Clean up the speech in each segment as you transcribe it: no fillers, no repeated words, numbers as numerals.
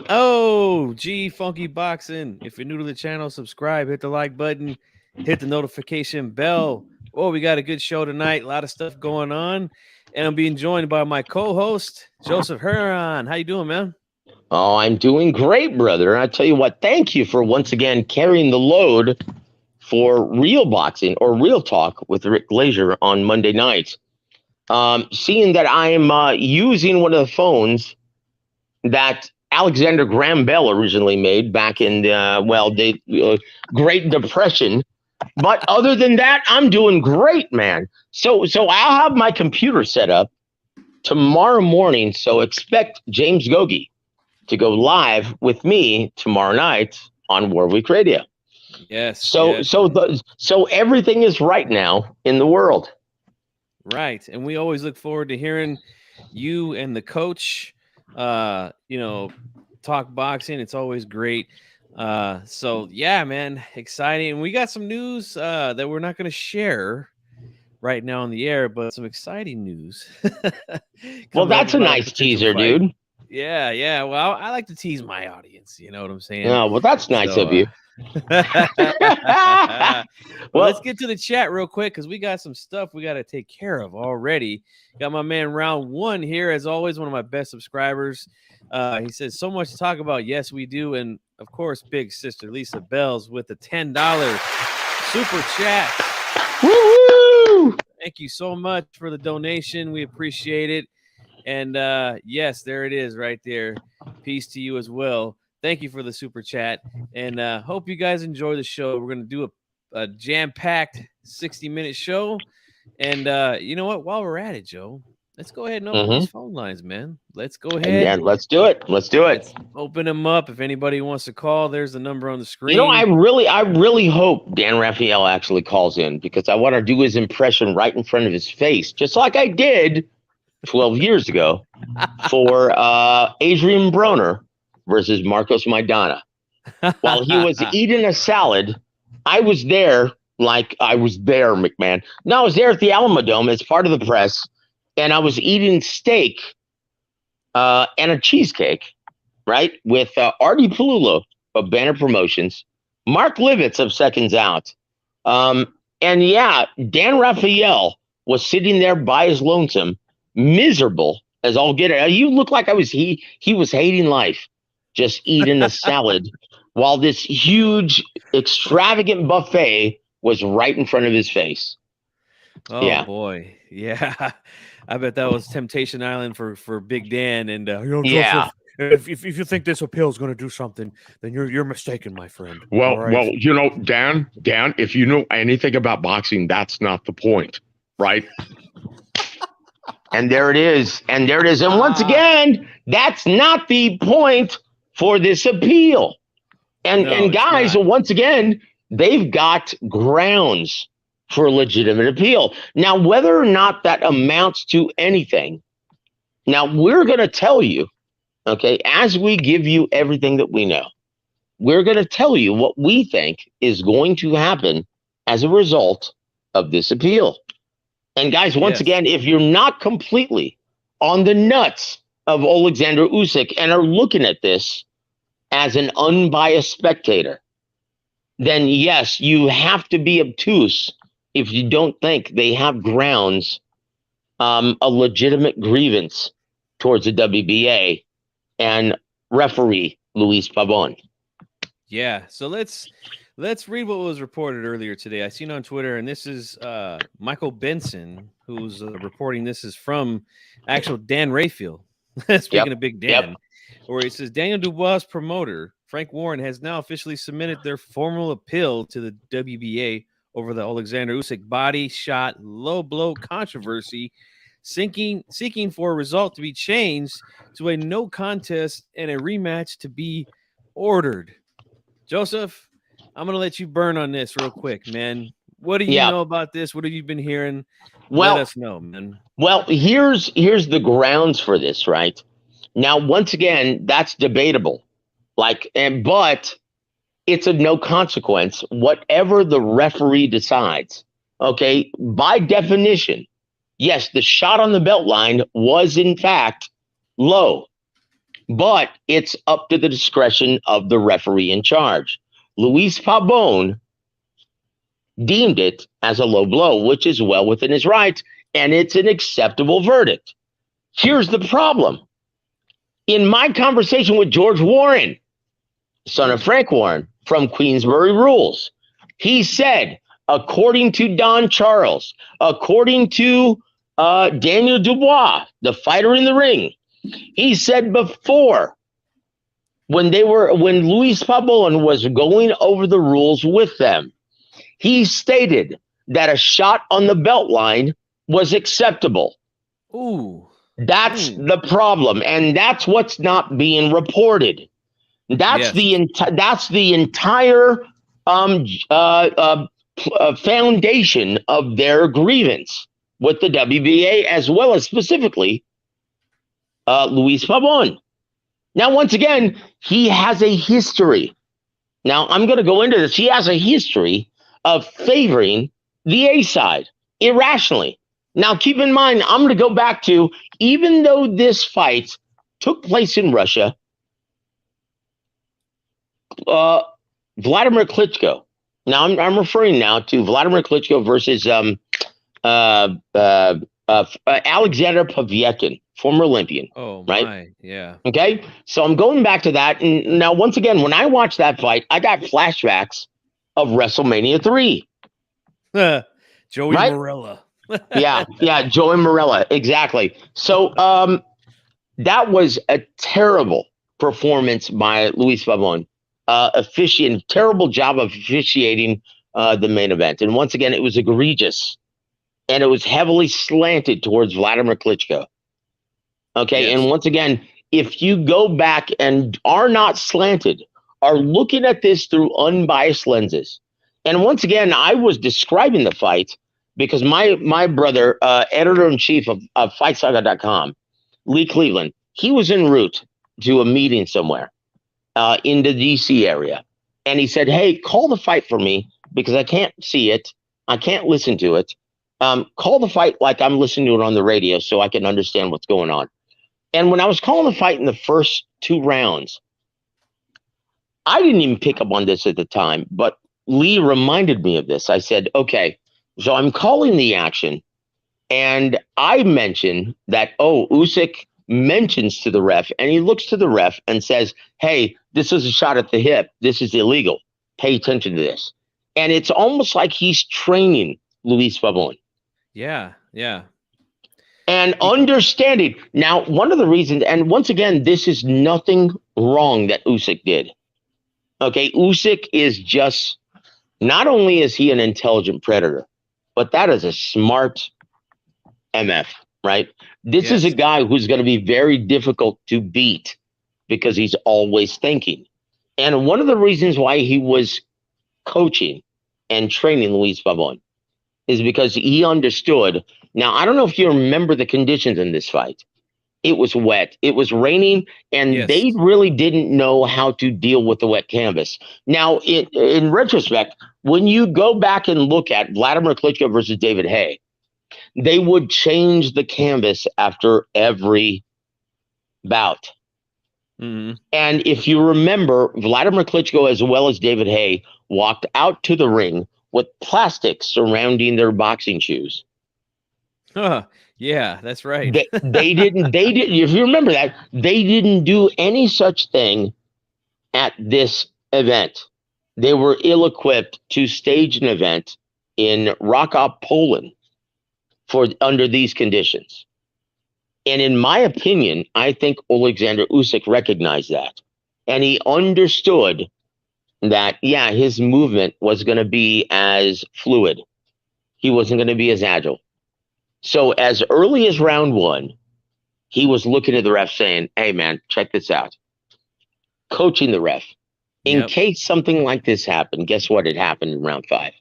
Oh, G Funky Boxing. If you're new to the channel, subscribe, hit the like button, hit the notification bell. Oh, we got a good show tonight. A lot of stuff going on. And I'm being joined by my co-host, Joseph Huron. How you doing, man? Oh, I'm doing great, brother. And I tell you what, thank you for once again carrying the load for Real Boxing or Real Talk with Rick Glazier on Monday nights. Seeing that I'm using one of the phones that Alexander Graham Bell originally made back in the Great Depression. But other than that, I'm doing great, man. So I'll have my computer set up tomorrow morning. So expect James Gogi to go live with me tomorrow night on Warwick Radio. Yes. So everything is right now in the world. Right. And we always look forward to hearing you and the coach, talk boxing. It's always great. So yeah, man, exciting. And we got some news that we're not going to share right now on the air, but some exciting news. Well, that's a nice teaser, dude. Yeah. Well, I like to tease my audience. You know what I'm saying? Oh, well, that's nice of you. Well, let's get to the chat real quick because we got some stuff we got to take care of already. Got my man Round One here, as always, one of my best subscribers. He says, so much to talk about. Yes, we do. And of course, big sister Lisa Bells with the $10 super chat. Woo-hoo! Thank you so much for the donation. We appreciate it. And yes, there it is right there. Peace to you as well. Thank you for the super chat. And hope you guys enjoy the show. We're going to do a jam-packed 60-minute show. And you know what? While we're at it, Joe, let's go ahead and open these phone lines, man. Let's go ahead. Yeah, let's do it. Let's open them up. If anybody wants to call, there's the number on the screen. You know, I really hope Dan Raphael actually calls in because I want to do his impression right in front of his face, just like I did 12 years ago for Adrian Broner versus Marcos Maidana. While he was eating a salad, I was there McMahon. No, I was there at the Alamodome as part of the press, and I was eating steak and a cheesecake, right, with Artie Palullo of Banner Promotions, Mark Livitz of Seconds Out. And yeah, Dan Raphael was sitting there by his lonesome, miserable as all get it. You look like he was hating life, just eating a salad while this huge, extravagant buffet was right in front of his face. Oh, yeah. Boy. Yeah. I bet that was Temptation Island for Big Dan. And yeah. If you think this appeal is going to do something, then you're mistaken, my friend. Well, Dan, if you know anything about boxing, that's not the point, right? And there it is. And once again, that's not the point for this appeal. And guys, once again, they've got grounds for a legitimate appeal. Now, whether or not that amounts to anything, now we're going to tell you, okay, as we give you everything that we know, we're going to tell you what we think is going to happen as a result of this appeal. And guys, once again, if you're not completely on the nuts of Alexander Usyk and are looking at this as an unbiased spectator, then yes, you have to be obtuse if you don't think they have grounds, a legitimate grievance towards the WBA and referee Luis Pavon. Yeah, so let's read what was reported earlier today. I seen on Twitter, and this is Michael Benson, who's reporting. This is from actual Dan Rayfield. Speaking of Big Dan, where he says Daniel Dubois' promoter Frank Warren has now officially submitted their formal appeal to the WBA over the Alexander Usyk body shot low blow controversy, seeking for a result to be changed to a no contest and a rematch to be ordered. Joseph, I'm going to let you burn on this real quick, man. What do you know about this? What have you been hearing? Let us know, man. Well, here's the grounds for this, right? Now, once again, that's debatable. But it's of no consequence. Whatever the referee decides, okay, by definition, yes, the shot on the belt line was in fact low. but it's up to the discretion of the referee in charge. Luis Pabon deemed it as a low blow, which is well within his rights, and it's an acceptable verdict. Here's the problem. In my conversation with George Warren, son of Frank Warren, from Queensbury Rules, he said, according to Don Charles, according to Daniel Dubois, the fighter in the ring, he said before, when Luis Pabon was going over the rules with them, he stated that a shot on the belt line was acceptable. Ooh. That's the problem, and that's what's not being reported. That's the entire foundation of their grievance with the WBA, as well as specifically Luis Pabon. Now, once again, he has a history. Now, I'm going to go into this. He has a history of favoring the A side irrationally. Now, keep in mind, I'm going to go back to, even though this fight took place in Russia, Vladimir Klitschko. Now, I'm referring now to Vladimir Klitschko versus Alexander Povetkin, former Olympian. Oh, right? My. Yeah. Okay, so I'm going back to that. And now, once again, when I watched that fight, I got flashbacks of WrestleMania 3. Joey Right? Morella. yeah, Joey Morella, exactly. So that was a terrible performance by Luis Pabon. Terrible job of officiating the main event. And once again, it was egregious. And it was heavily slanted towards Vladimir Klitschko. Okay, Yes. and once again, if you go back and are not slanted, are looking at this through unbiased lenses. And once again, I was describing the fight because my brother, editor-in-chief of FightSaga.com, Lee Cleveland, he was en route to a meeting somewhere in the D.C. area. And he said, hey, call the fight for me because I can't see it. I can't listen to it. Call the fight like I'm listening to it on the radio so I can understand what's going on. And when I was calling the fight in the first 2 rounds, I didn't even pick up on this at the time, but Lee reminded me of this. I said, okay, so I'm calling the action, and I mentioned that, Usyk mentions to the ref, and he looks to the ref and says, hey, this is a shot at the hip. This is illegal. Pay attention to this. And it's almost like he's training Luis Pabon. Yeah. And understanding. Now, one of the reasons, and once again, this is nothing wrong that Usyk did. Okay, Usyk is just, not only is he an intelligent predator, but that is a smart MF, right? This is a guy who's going to be very difficult to beat because he's always thinking. And one of the reasons why he was coaching and training Luis Pabon is because he understood. Now, I don't know if you remember the conditions in this fight. It was wet. It was raining, and they really didn't know how to deal with the wet canvas. Now, in retrospect, when you go back and look at Vladimir Klitschko versus David Haye, they would change the canvas after every bout. Mm-hmm. And if you remember, Vladimir Klitschko, as well as David Haye, walked out to the ring with plastic surrounding their boxing shoes. Yeah, that's right. They didn't, if you remember that, they didn't do any such thing at this event. They were ill-equipped to stage an event in Kraków, Poland under these conditions. And in my opinion, I think Alexander Usyk recognized that. And he understood that, yeah, his movement was going to be as fluid. He wasn't going to be as agile. So as early as round 1, he was looking at the ref saying, hey, man, check this out. Coaching the ref. In case something like this happened, guess what? It happened in round 5.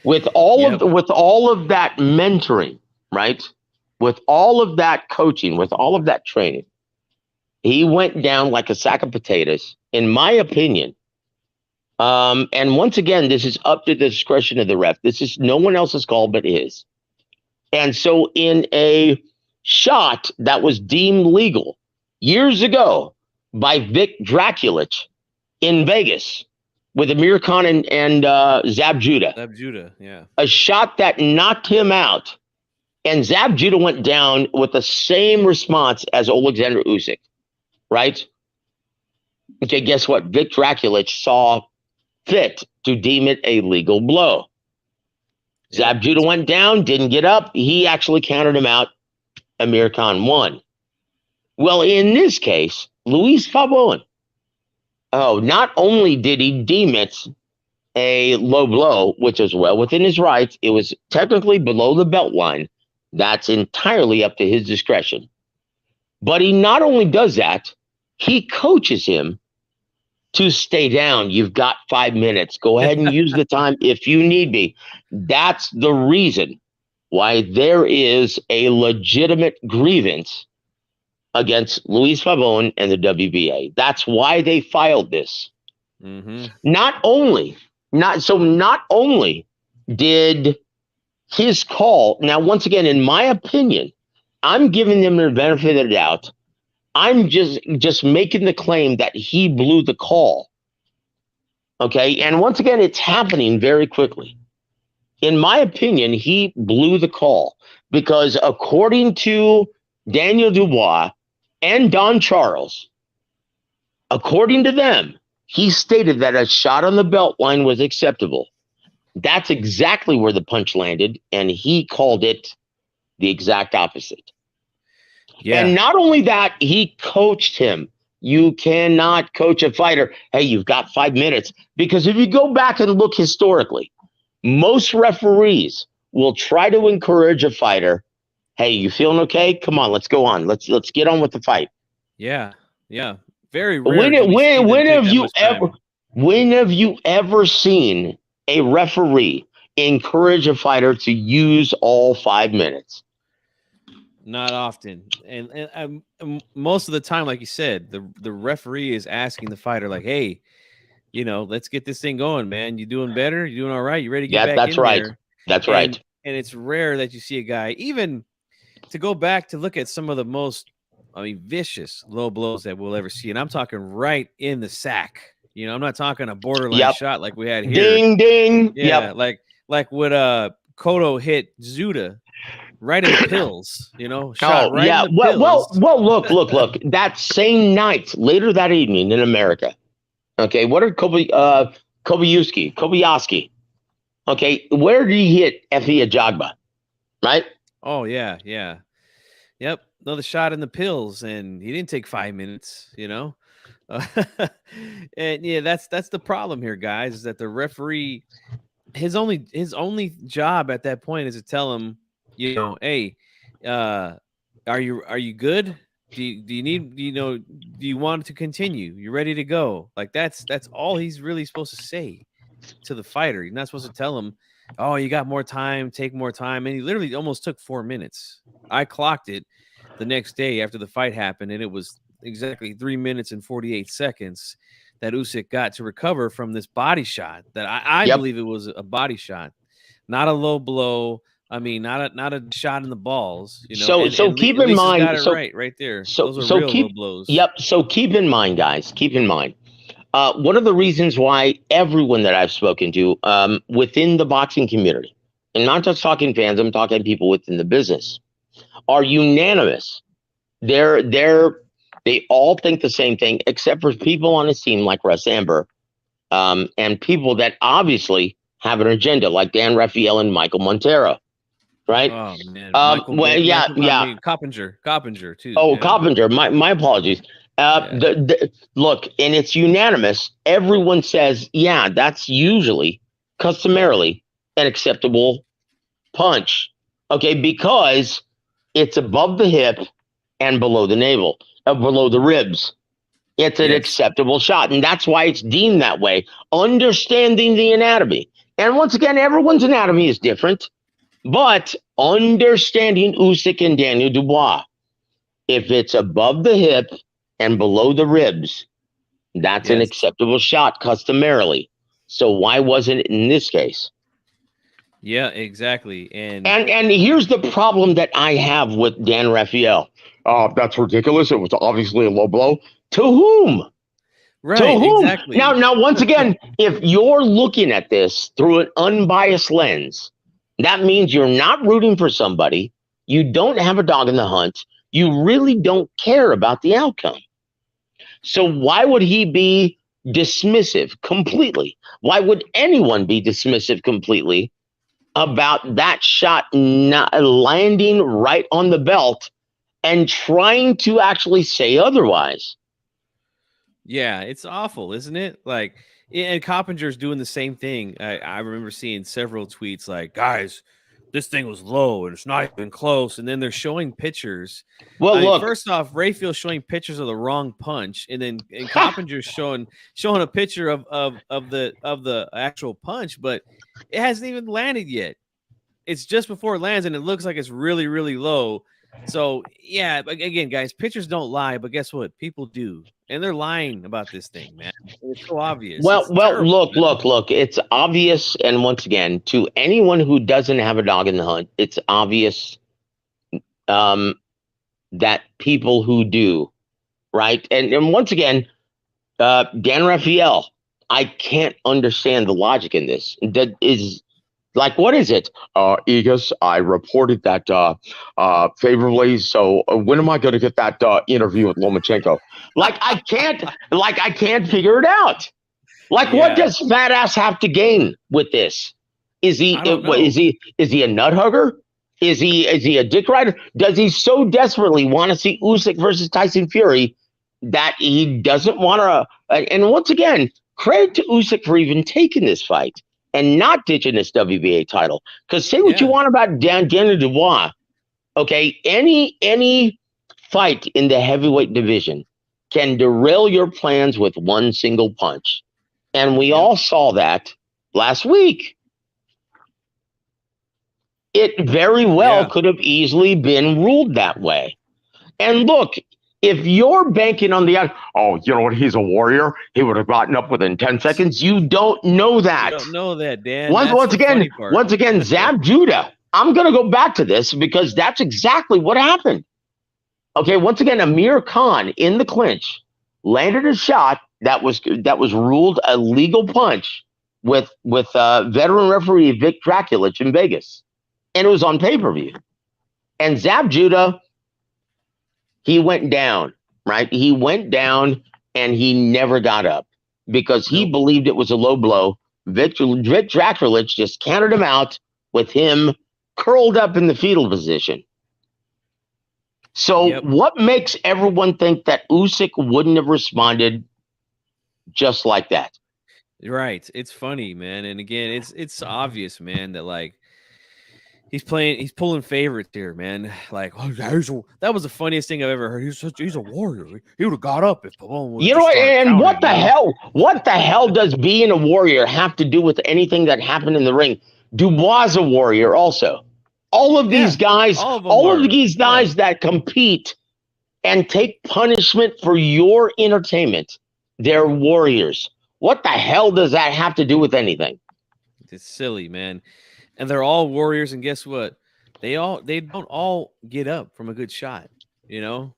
With all of that mentoring, right? With all of that coaching, with all of that training, he went down like a sack of potatoes, in my opinion. And once again, this is up to the discretion of the ref. This is no one else's call but his. And so in a shot that was deemed legal, years ago by Vic Draculich in Vegas with Amir Khan and Zab Judah. Zab Judah, yeah. A shot that knocked him out. And Zab Judah went down with the same response as Alexander Usyk, right? Okay, guess what? Vic Draculich saw fit to deem it a legal blow. Zab Judah went down, didn't get up. He actually countered him out. Amir Khan won. Well, in this case, Luis Pavón, not only did he deem it a low blow, which is well within his rights, it was technically below the belt line. That's entirely up to his discretion. But he not only does that, he coaches him to stay down. You've got 5 minutes. Go ahead and use the time if you need be. That's the reason why there is a legitimate grievance against Luis Pavón and the WBA. That's why they filed this. Mm-hmm. Not only did his call, now once again, in my opinion, I'm giving them the benefit of the doubt. I'm just making the claim that he blew the call. Okay, and once again, it's happening very quickly. In my opinion, he blew the call because according to Daniel Dubois and Don Charles, according to them, he stated that a shot on the belt line was acceptable. That's exactly where the punch landed, and he called it the exact opposite. Yeah. And not only that, he coached him. You cannot coach a fighter. Hey, you've got 5 minutes. Because if you go back and look historically, most referees will try to encourage a fighter. Hey, you feeling okay? Come on, let's go on. Let's get on with the fight. Yeah, yeah. Very rare. When have you ever seen a referee encourage a fighter to use all 5 minutes? Not often, and most of the time, like you said, the referee is asking the fighter, like, "Hey, let's get this thing going, man. You doing better? You doing all right? You ready to get back that's in right. there?" That's right. And it's rare that you see a guy, even to go back to look at some of the most, vicious low blows that we'll ever see, and I'm talking right in the sack. I'm not talking a borderline shot like we had here. Ding ding. Yeah, like what Cotto hit Zuda. Right in the pills, shot right in the pills. Well, look. That same night, later that evening in America, okay, what did Kobayashi, okay, where did he hit Efe Ajagba, right? Oh, yeah. Yep, another shot in the pills, and he didn't take 5 minutes, and yeah, that's the problem here, guys, is that the referee, his only job at that point is to tell him, hey, are you good? Do you need, do you want to continue? You ready to go? Like that's all he's really supposed to say to the fighter. You're not supposed to tell him, oh, you got more time, take more time. And he literally almost took 4 minutes. I clocked it the next day after the fight happened, and it was exactly 3 minutes and 48 seconds that Usyk got to recover from this body shot that I believe it was a body shot, not a low blow. Not a shot in the balls. So keep in mind. Got it right there. Those are real low blows. Yep. So keep in mind, guys. Keep in mind. One of the reasons why everyone that I've spoken to within the boxing community, and not just talking fans, I'm talking people within the business, are unanimous. They all think the same thing, except for people on his team like Russ Amber, and people that obviously have an agenda like Dan Rafael and Michael Montero. Right. Oh man. Coppinger too. Oh, yeah. Coppinger. My apologies. Look, and it's unanimous. Everyone says, yeah, that's usually customarily an acceptable punch. Okay, because it's above the hip and below the navel, below the ribs. It's an acceptable shot, and that's why it's deemed that way. Understanding the anatomy, and once again, everyone's anatomy is different. But understanding Usyk and Daniel Dubois, if it's above the hip and below the ribs, that's an acceptable shot customarily. So why wasn't it in this case? Yeah, exactly. And here's the problem that I have with Dan Rafael. That's ridiculous. It was obviously a low blow. To whom? Right, To whom? exactly. Now, once again, if you're looking at this through an unbiased lens, that means you're not rooting for somebody. You don't have a dog in the hunt. You really don't care about the outcome. So why would he be dismissive completely? Why would anyone be dismissive completely about that shot not landing right on the belt and trying to actually say otherwise? Yeah, it's awful, isn't it? Like, and Coppinger's doing the same thing. I remember seeing several tweets like, guys, this thing was low and it's not even close. And then they're showing pictures. Well, look, first off, Rayfield's showing pictures of the wrong punch, and then Coppinger's showing a picture of the actual punch, but it hasn't even landed yet. It's just before it lands, and it looks like it's really, really low. So yeah, again, guys, pictures don't lie, but guess what? People do, and they're lying about this thing, man. It's so obvious. Well, terrible, look. It's obvious, and once again, to anyone who doesn't have a dog in the hunt, it's obvious that people who do, right? And once again, Dan Raphael, I can't understand the logic in this. That is. Like, what is it? Egus, I reported that favorably. So when am I going to get that interview with Lomachenko? I can't figure it out. What does fat ass have to gain with this? Is he a nut hugger? Is he a dick rider? Does he so desperately want to see Usyk versus Tyson Fury that he doesn't want to? And once again, credit to Usyk for even taking this fight and not ditching this WBA title. Because say what you want about Daniel Dubois, okay? Any fight in the heavyweight division can derail your plans with one single punch. And we all saw that last week. It very well could have easily been ruled that way. And look, if you're banking on the you know what? He's a warrior. He would have gotten up within 10 seconds. You don't know that. You don't know that, Dan. Once again, Zab Judah. I'm going to go back to this because that's exactly what happened. Okay, once again, Amir Khan in the clinch landed a shot that was ruled a legal punch with veteran referee Vic Draculich in Vegas, and it was on pay-per-view. And Zab Judah, he went down, right? He went down and he never got up because he believed it was a low blow. Vic Draculich just counted him out with him curled up in the fetal position. So what makes everyone think that Usyk wouldn't have responded just like that? Right. It's funny, man. And again, it's obvious, man, that like he's pulling favorites here, man. Like, that was the funniest thing I've ever heard. He's a warrior. He would have got up if Pavone. You know what? And what the hell? What the hell does being a warrior have to do with anything that happened in the ring? Dubois is a warrior, also. All of these guys, that compete and take punishment for your entertainment, they're warriors. What the hell does that have to do with anything? It's silly, man. And they're all warriors, and guess what? They don't all get up from a good shot. You know,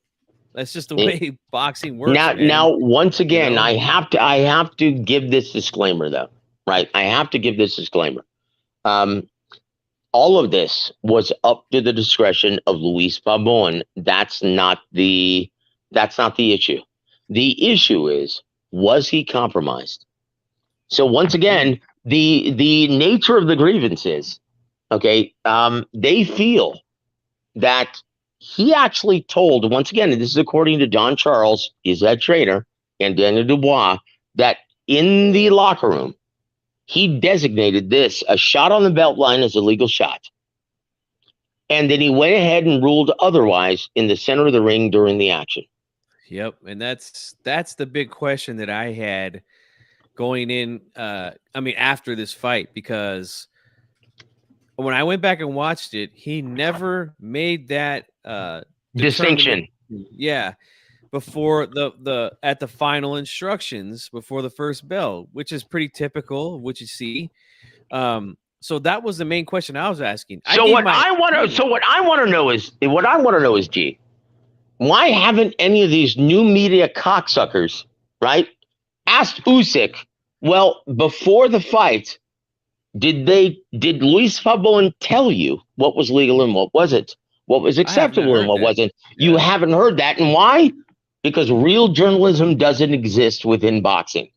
that's just the way boxing works. Now, once again, I have to give this disclaimer, though. Right? I have to give this disclaimer. All of this was up to the discretion of Luis Pavone. That's not the issue. The issue is, was he compromised? So once again, the nature of the grievances, okay, they feel that he actually told, once again, and this is according to Don Charles, his head trainer, and Daniel Dubois, that in the locker room, he designated this a shot on the belt line as a legal shot. And then he went ahead and ruled otherwise in the center of the ring during the action. Yep. And that's the big question that I had going in, after this fight, because when I went back and watched it, he never made that distinction. Yeah. Before at the final instructions, before the first bell, which is pretty typical of what you see. So that was the main question I was asking. What I want to know is, G, Why haven't any of these new media cocksuckers, right, asked Usyk, well, before the fight, did Luis Fabon tell you what was legal and what wasn't? What was acceptable and what wasn't? You haven't heard that. And why? Because real journalism doesn't exist within boxing.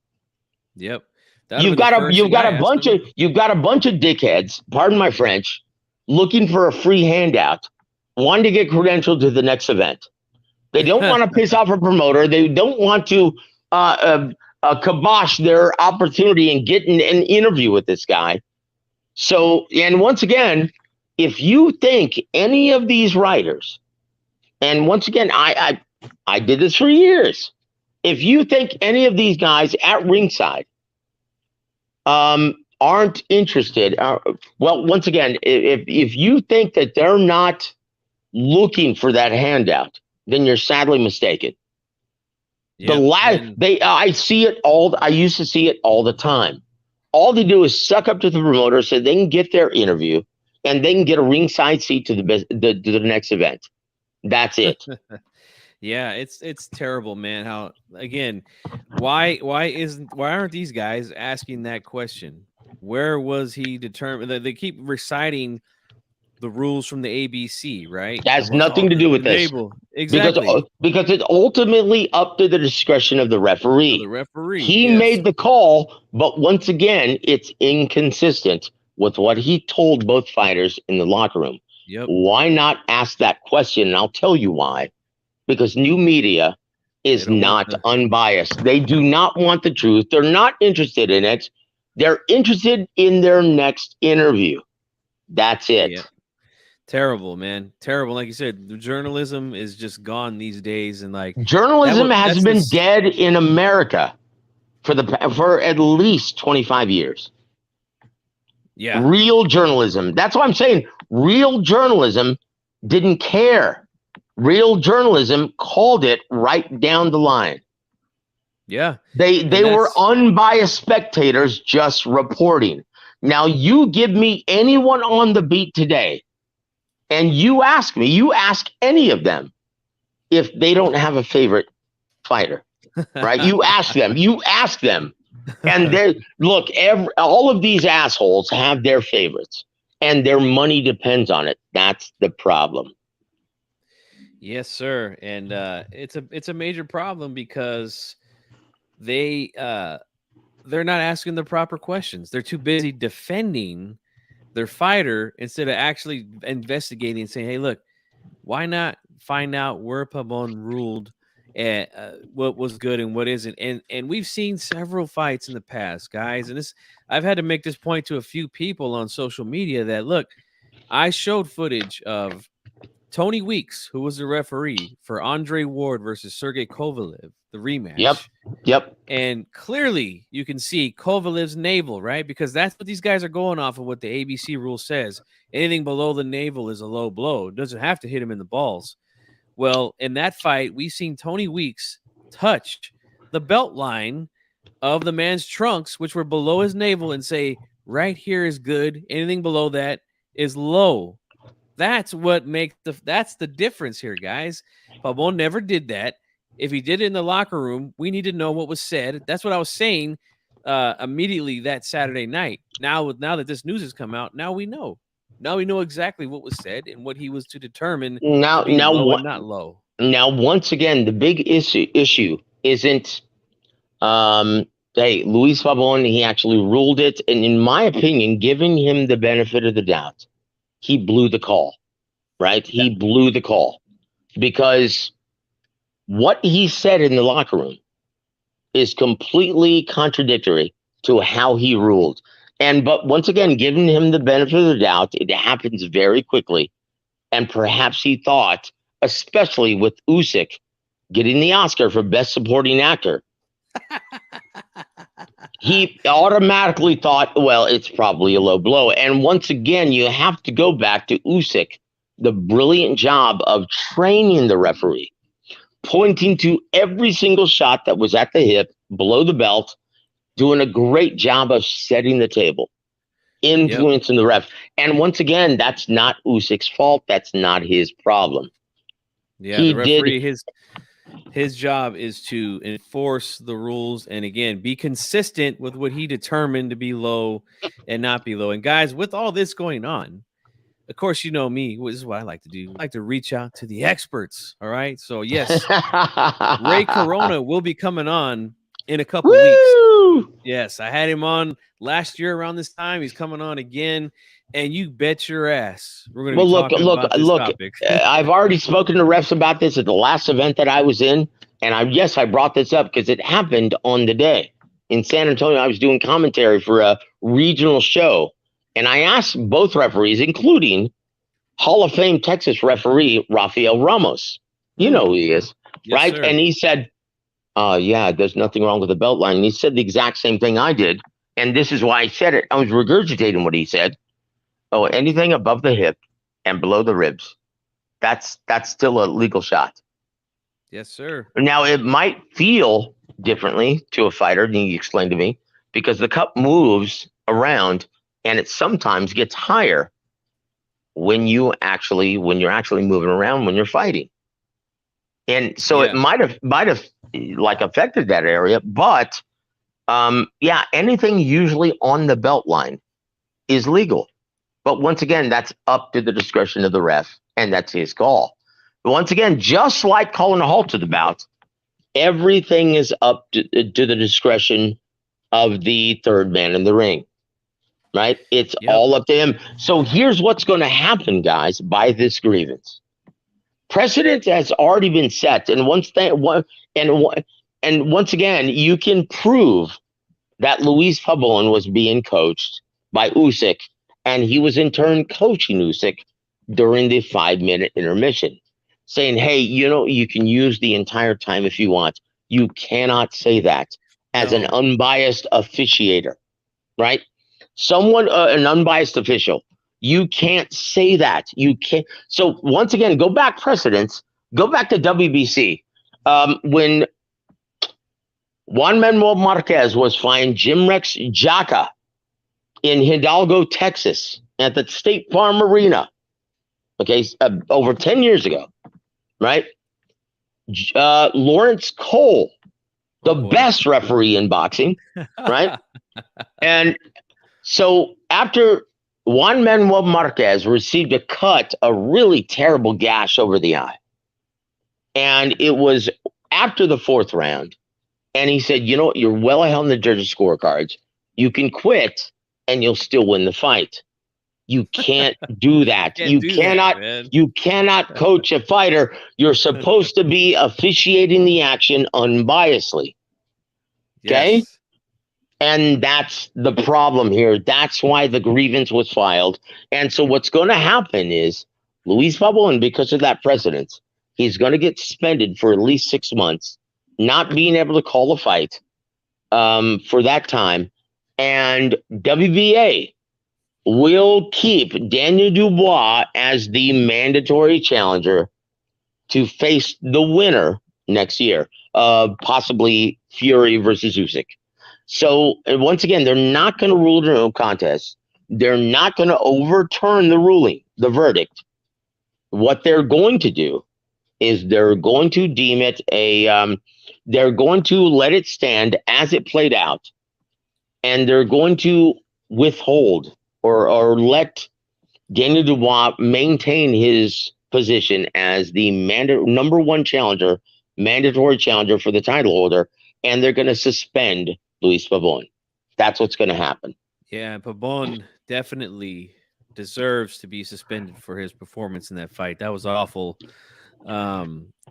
Yep. You've got a bunch of dickheads, pardon my French, looking for a free handout, wanting to get credentialed to the next event. They don't want to piss off a promoter. They don't want to kibosh their opportunity and get an interview with this guy. So, and once again, if you think any of these writers, and once again, I did this for years. If you think any of these guys at ringside aren't interested, well, once again, if you think that they're not looking for that handout, then you're sadly mistaken. I see it all. I used to see it all the time. All they do is suck up to the promoter so they can get their interview and they can get a ringside seat to the next event. That's it. Yeah, it's terrible, man. How, again, why aren't these guys asking that question? Where was he determined? They keep reciting the rules from the ABC, right? That has nothing to do with this. Exactly. Because it's ultimately up to the discretion of the referee. The referee. He made the call, but once again, it's inconsistent with what he told both fighters in the locker room. Yep. Why not ask that question? And I'll tell you why. Because new media is not unbiased. They do not want the truth. They're not interested in it. They're interested in their next interview. That's it. Yeah. Terrible, man. Terrible. Like you said, the journalism is just gone these days, and like journalism has been dead in America for at least 25 years. Yeah. Real journalism. That's what I'm saying. Real journalism didn't care. Real journalism called it right down the line. Yeah. They were unbiased spectators just reporting. Now you give me anyone on the beat today, and you ask any of them if they don't have a favorite fighter, right? You ask them. And look, all of these assholes have their favorites, and their money depends on it. That's the problem. Yes, sir. And it's a major problem because they're not asking the proper questions. They're too busy defending their fighter instead of actually investigating and saying, hey, look, why not find out where Pabon ruled, what was good and what isn't? And we've seen several fights in the past, guys. And I've had to make this point to a few people on social media that, look, I showed footage of Tony Weeks, who was the referee for Andre Ward versus Sergey Kovalev, the rematch. Yep. And clearly you can see Kovalev's navel, right? Because that's what these guys are going off of, what the ABC rule says. Anything below the navel is a low blow. It doesn't have to hit him in the balls. Well, in that fight, we've seen Tony Weeks touch the belt line of the man's trunks, which were below his navel, and say, right here is good. Anything below that is low. That's what makes that's the difference here, guys. Pabon never did that. If he did it in the locker room, we need to know what was said. That's what I was saying immediately that Saturday night. Now that this news has come out, now we know. Now we know exactly what was said and what he was to determine. Now, low and not low. Now, once again, the big issue isn't. Hey, Luis Fabon, he actually ruled it, and in my opinion, giving him the benefit of the doubt, he blew the call, right? He blew the call because what he said in the locker room is completely contradictory to how he ruled. But once again, giving him the benefit of the doubt, it happens very quickly. And perhaps he thought, especially with Usyk getting the Oscar for Best Supporting Actor, he automatically thought, well, it's probably a low blow. And once again, you have to go back to Usyk, the brilliant job of training the referee, pointing to every single shot that was at the hip, below the belt, doing a great job of setting the table, influencing the ref. And once again, that's not Usyk's fault. That's not his problem. Yeah, the referee, his job is to enforce the rules and, again, be consistent with what he determined to be low and not be low. And guys, with all this going on, of course, you know me. This is what I like to do. I like to reach out to the experts. All right. So, yes, Ray Corona will be coming on in a couple weeks. Yes, I had him on last year around this time. He's coming on again. And you bet your ass we're going to be talking about this topic. I've already spoken to refs about this at the last event that I was in. And I brought this up because it happened on the day. In San Antonio, I was doing commentary for a regional show. And I asked both referees, including Hall of Fame Texas referee Rafael Ramos. You know who he is, yes, right? Sir. And he said, yeah, there's nothing wrong with the belt line. And he said the exact same thing I did. And this is why I said it. I was regurgitating what he said. Oh, anything above the hip and below the ribs, that's still a legal shot. Yes, sir. Now, it might feel differently to a fighter than you explained to me because the cup moves around and it sometimes gets higher when you're actually moving around when you're fighting. And so it might have like affected that area, but anything usually on the belt line is legal. But once again, that's up to the discretion of the ref, and that's his call. But once again, just like calling a halt to the bout, everything is up to the discretion of the third man in the ring, right? It's all up to him. So here's what's going to happen, guys, by this grievance. Precedent has already been set, and once again, you can prove that Luis Pabon was being coached by Usyk, and he was in turn coaching Usyk during the 5-minute intermission, saying, hey, you can use the entire time if you want. You cannot say that as an unbiased officiator, right? An unbiased official. You can't say that. You can't. So once again, go back precedents. Go back to WBC. When Juan Manuel Marquez was flying Jim Rex Jaca in Hidalgo, Texas, at the State Farm Arena, over 10 years ago, right? Lawrence Cole, the best referee in boxing, right? And so after Juan Manuel Marquez received a really terrible gash over the eye, and it was after the 4th round, and he said, you're well ahead on the judges' scorecards. You can quit, and you'll still win the fight. You can't do that. You cannot coach a fighter. You're supposed to be officiating the action unbiasedly. Okay? Yes. And that's the problem here. That's why the grievance was filed. And so what's going to happen is Luis Pabon, because of that precedent, he's going to get suspended for at least 6 months, not being able to call a fight for that time. And WBA will keep Daniel Dubois as the mandatory challenger to face the winner next year, possibly Fury versus Usyk. So once again, they're not going to rule their own contest. They're not going to overturn the verdict. What they're going to do is they're going to deem it they're going to let it stand as it played out. And they're going to withhold or let Daniel Dubois maintain his position as the number one challenger, mandatory challenger for the title holder, and they're going to suspend Luis Pabon. That's what's going to happen. Yeah, Pabon definitely deserves to be suspended for his performance in that fight. That was awful.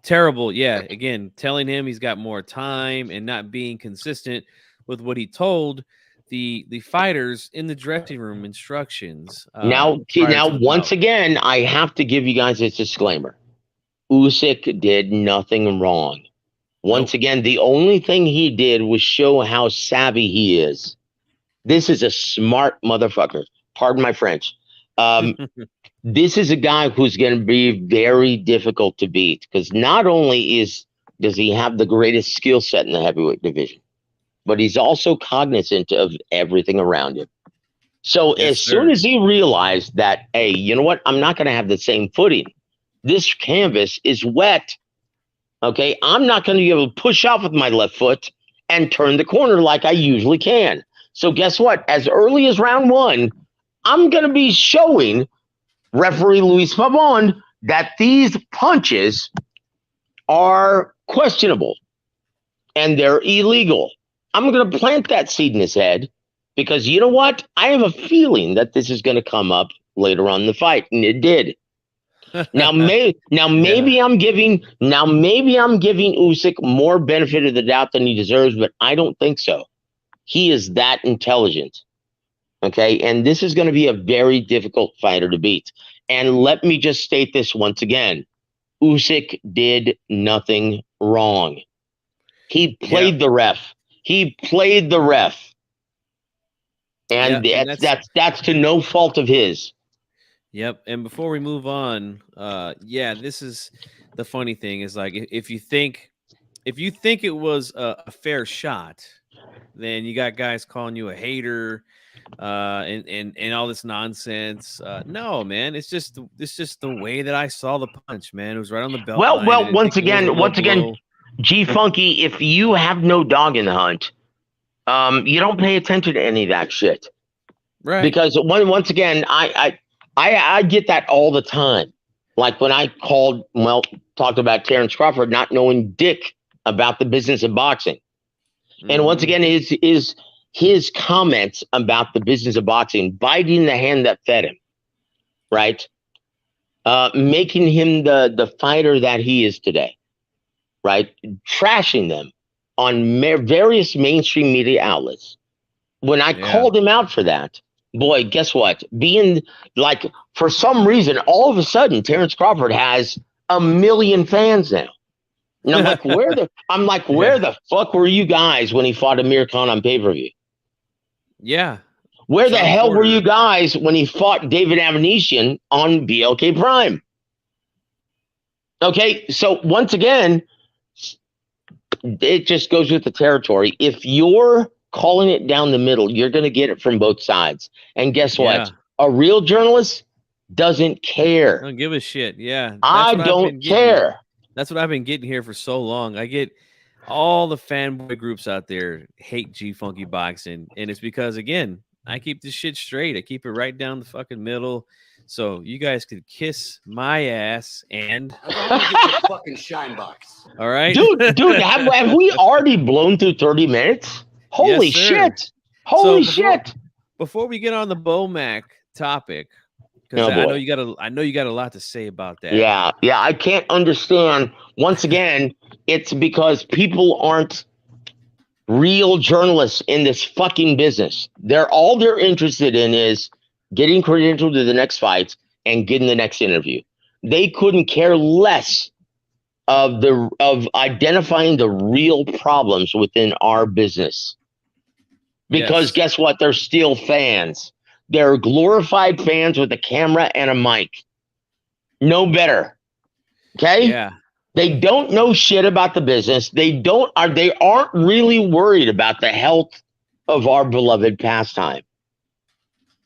Terrible. Yeah, again, telling him he's got more time and not being consistent with what he told the fighters in the dressing room instructions. Now, once again, I have to give you guys this disclaimer. Usyk did nothing wrong. Once again, the only thing he did was show how savvy he is. This is a smart motherfucker. Pardon my French. This is a guy who's going to be very difficult to beat because not only does he have the greatest skill set in the heavyweight division, but he's also cognizant of everything around him. So as soon as he realized that, hey, you know what? I'm not going to have the same footing This canvas is wet. Okay, I'm not going to be able to push off with my left foot and turn the corner like I usually can. So guess what? As early as round 1, I'm going to be showing referee Luis Pavon that these punches are questionable and they're illegal. I'm going to plant that seed in his head because you know what? I have a feeling that this is going to come up later on in the fight, and it did. Maybe I'm giving Usyk more benefit of the doubt than he deserves, but I don't think so. He is that intelligent. Okay, and this is going to be a very difficult fighter to beat. And let me just state this once again. Usyk did nothing wrong. He played the ref. He played the ref. And, that's to no fault of his. Yep. And before we move on, this is the funny thing is like if you think it was a fair shot, then you got guys calling you a hater, and all this nonsense. No, man, it's just the way that I saw the punch, man. It was right on the belt. Well, once again, G Funky, if you have no dog in the hunt, you don't pay attention to any of that shit, right? Because once again, I get that all the time. Like when I talked about Terrence Crawford not knowing dick about the business of boxing. And once again, his comments about the business of boxing, biting the hand that fed him, right? Making him the fighter that he is today, right? Trashing them on various mainstream media outlets. When I called him out for that, boy, guess what? Being like, for some reason, all of a sudden, Terrence Crawford has 1 million fans now. And I'm like, where the fuck were you guys when he fought Amir Khan on pay-per-view? Yeah. Where the hell were you guys when he fought David Avanesian on BLK Prime? Okay, so once again, it just goes with the territory. If you're calling it down the middle, you're going to get it from both sides. And guess what? A real journalist doesn't care. I don't give a shit. Yeah. I don't care. That's what I've been getting here for so long. I get all the fanboy groups out there hate G Funky Boxing. And it's because, again, I keep this shit straight. I keep it right down the fucking middle. So you guys could kiss my ass and get your fucking shine box. All right. Dude, have we already blown through 30 minutes? Holy shit. Holy shit. Before we get on the BoMac topic, because I know you got a lot to say about that. Yeah, I can't understand. Once again, it's because people aren't real journalists in this fucking business. All they're interested in is getting credentialed to the next fight and getting the next interview. They couldn't care less of identifying the real problems within our business. Because guess what? They're still fans. They're glorified fans with a camera and a mic. No better. Okay? Yeah. They don't know shit about the business. They aren't really worried about the health of our beloved pastime.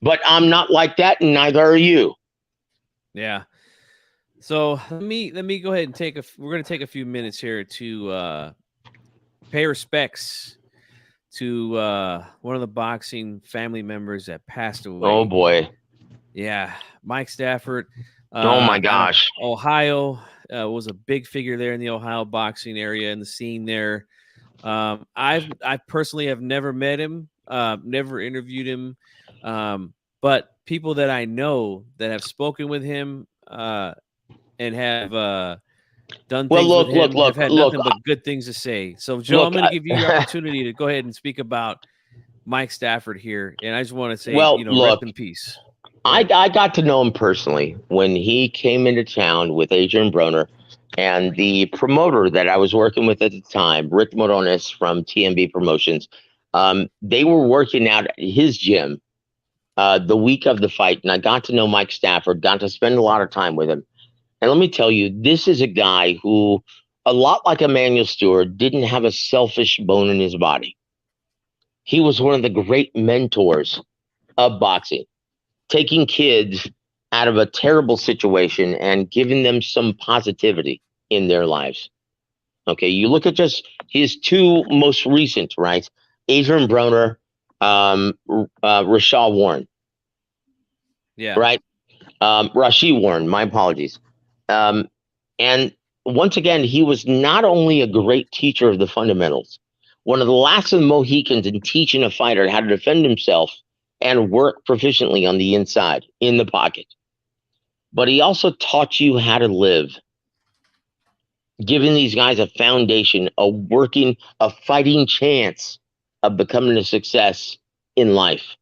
But I'm not like that, and neither are you. Yeah. So let me go ahead and we're going to take a few minutes here to pay respects to one of the boxing family members that passed away. Oh boy. Yeah. Mike Stafford. Oh my gosh. Ohio was a big figure there in the Ohio boxing area and the scene there. I personally have never met him, never interviewed him. But people that I know that have spoken with him and have done things with him have had nothing but good things to say. So, Joe, I'm going to give you the opportunity to go ahead and speak about Mike Stafford here. And I just want to say, rest in peace. I got to know him personally when he came into town with Adrian Broner and the promoter that I was working with at the time, Rick Morones from TMB Promotions. They were working out at his gym the week of the fight, and I got to know Mike Stafford, got to spend a lot of time with him. And let me tell you, this is a guy who, a lot like Emmanuel Stewart, didn't have a selfish bone in his body. He was one of the great mentors of boxing, taking kids out of a terrible situation and giving them some positivity in their lives. Okay, you look at just his two most recent, right? Adrian Broner, Rashad Warren, Yeah. right? Rashid Warren, my apologies. And once again, he was not only a great teacher of the fundamentals, one of the last of the Mohicans in teaching a fighter how to defend himself and work proficiently on the inside, in the pocket. But he also taught you how to live, giving these guys a foundation, a fighting chance of becoming a success in life.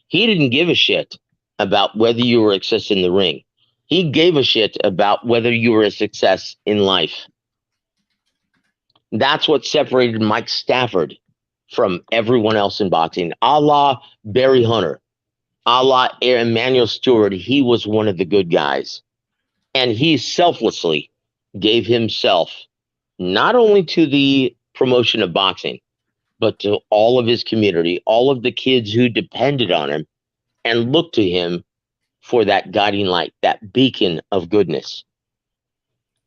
He didn't give a shit about whether you were a success in the ring. He gave a shit about whether you were a success in life. That's what separated Mike Stafford from everyone else in boxing. A la Barry Hunter, a la Emmanuel Stewart, he was one of the good guys. And he selflessly gave himself not only to the promotion of boxing, but to all of his community, all of the kids who depended on him and looked to him for that guiding light, that beacon of goodness.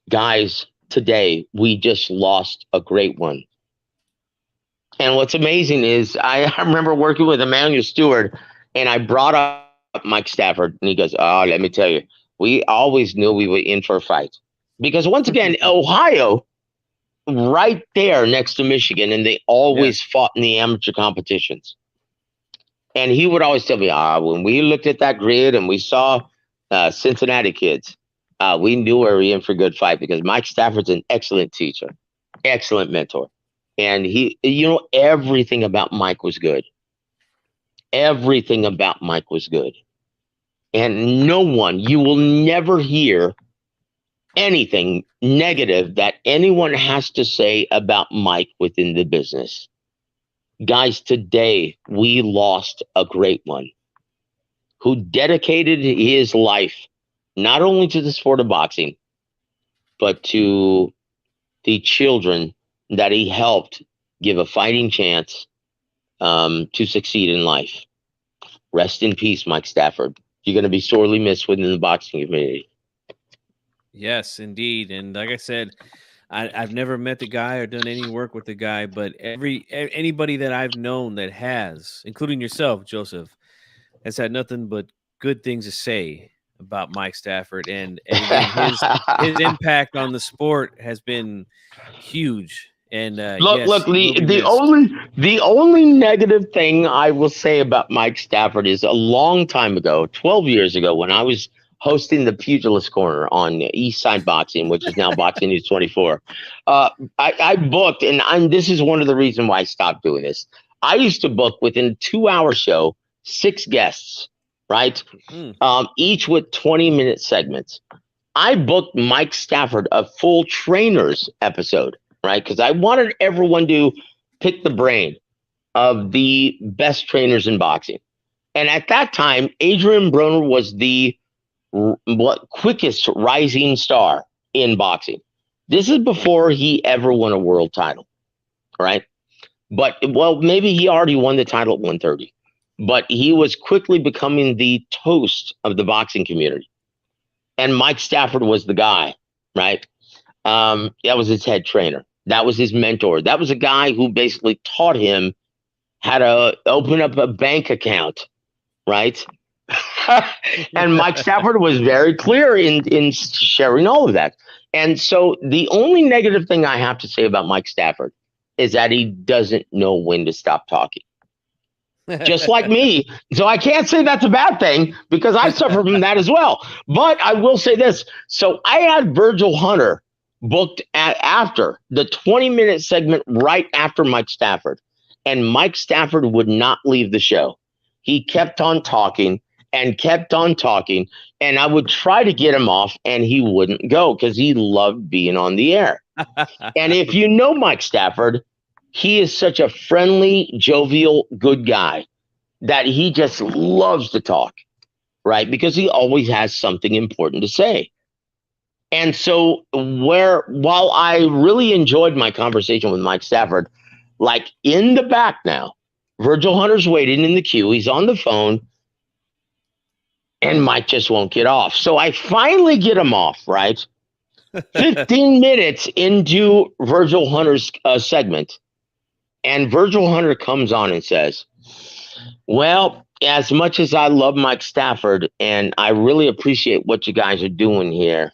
Guys, today we just lost a great one. And what's amazing is I remember working with Emmanuel Stewart, and I brought up Mike Stafford, and he goes, "Oh, let me tell you, we always knew we were in for a fight." Because once again, Ohio, right there next to Michigan, and they always fought in the amateur competitions. And he would always tell me, when we looked at that grid and we saw Cincinnati kids, we knew we were in for a good fight, because Mike Stafford's an excellent teacher, excellent mentor. And everything about Mike was good. Everything about Mike was good. And you will never hear anything negative that anyone has to say about Mike within the business. Guys, today we lost a great one who dedicated his life not only to the sport of boxing, but to the children that he helped give a fighting chance to succeed in life. Rest in peace, Mike Stafford. You're going to be sorely missed within the boxing community. Yes, indeed. And like I said, I've never met the guy or done any work with the guy, but anybody that I've known that has, including yourself, Joseph, has had nothing but good things to say about Mike Stafford. And again, his impact on the sport has been huge. And look, the only negative thing I will say about Mike Stafford is a long time ago, 12 years ago, when I was hosting the Pugilist Corner on East Side Boxing, which is now Boxing News 24. I booked, and this is one of the reasons why I stopped doing this. I used to book within a 2-hour show 6 guests, right? Each with 20-minute segments. I booked Mike Stafford a full trainers episode, right? Because I wanted everyone to pick the brain of the best trainers in boxing. And at that time, Adrian Broner was the quickest rising star in boxing. This is before he ever won a world title, right? But, maybe he already won the title at 130. But he was quickly becoming the toast of the boxing community. And Mike Stafford was the guy, right? That was his head trainer. That was his mentor. That was a guy who basically taught him how to open up a bank account, right? And Mike Stafford was very clear in sharing all of that. And so the only negative thing I have to say about Mike Stafford is that he doesn't know when to stop talking. Just like me. So I can't say that's a bad thing, because I suffer from that as well. But I will say this. So I had Virgil Hunter booked after the 20-minute segment right after Mike Stafford. And Mike Stafford would not leave the show. He kept on talking and kept on talking. And I would try to get him off, and he wouldn't go, because he loved being on the air. And if you know Mike Stafford, he is such a friendly, jovial, good guy that he just loves to talk, right? Because he always has something important to say. And so while I really enjoyed my conversation with Mike Stafford, like in the back now, Virgil Hunter's waiting in the queue. He's on the phone. And Mike just won't get off. So I finally get him off, right? 15 minutes into Virgil Hunter's segment. And Virgil Hunter comes on and says, well, as much as I love Mike Stafford and I really appreciate what you guys are doing here,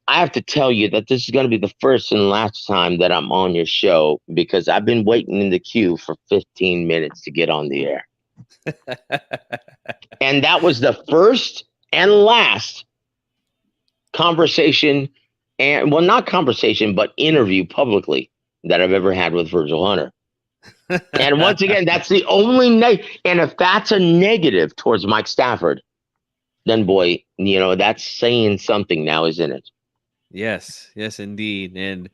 I have to tell you that this is going to be the first and last time that I'm on your show because I've been waiting in the queue for 15 minutes to get on the air. And that was the first and last conversation, and well, not conversation, but interview publicly that I've ever had with Virgil Hunter. And once again, that's the only and if that's a negative towards Mike Stafford, then boy, that's saying something now, isn't it? Yes, indeed. And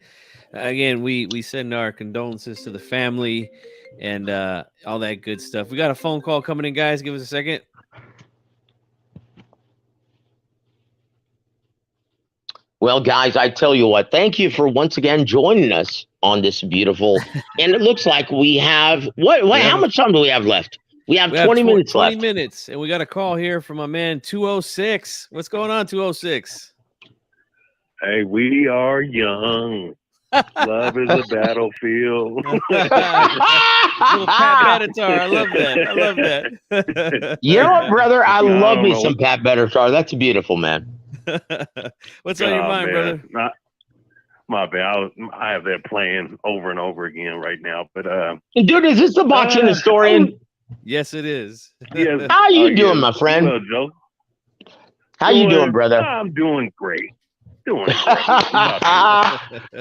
again, we send our condolences to the family and all that good stuff. We got a phone call coming in, guys. Give us a second. Well, guys, I tell you what, thank you for once again joining us on this beautiful, and it looks like we have, how much time do we have left? We have 20 minutes left. 20 minutes, and we got a call here from my man 206. What's going on, 206? Hey, we are young. Love is a battlefield. Little Pat Benatar. I love that. You know what, brother? I love me some Pat Benatar. That's beautiful, man. What's on your mind, brother? My bad. I have that playing over and over again right now. But dude, is this the boxing historian? Yes, it is. Yes. How you doing, my friend? Hello, Joe. How you doing, brother? I'm doing great.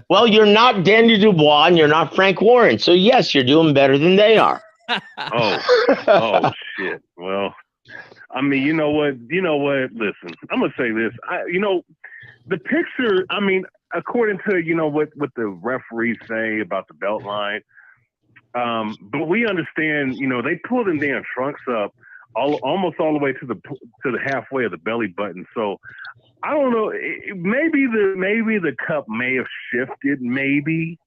Well, you're not Daniel Dubois and you're not Frank Warren, so yes, you're doing better than they are. Oh shit. Well, I mean, you know what? Listen, I'm gonna say this. The picture. I mean, according to what the referees say about the belt line, but we understand. They pull them damn trunks up almost all the way to the halfway of the belly button. So I don't know. Maybe the cup may have shifted. Maybe.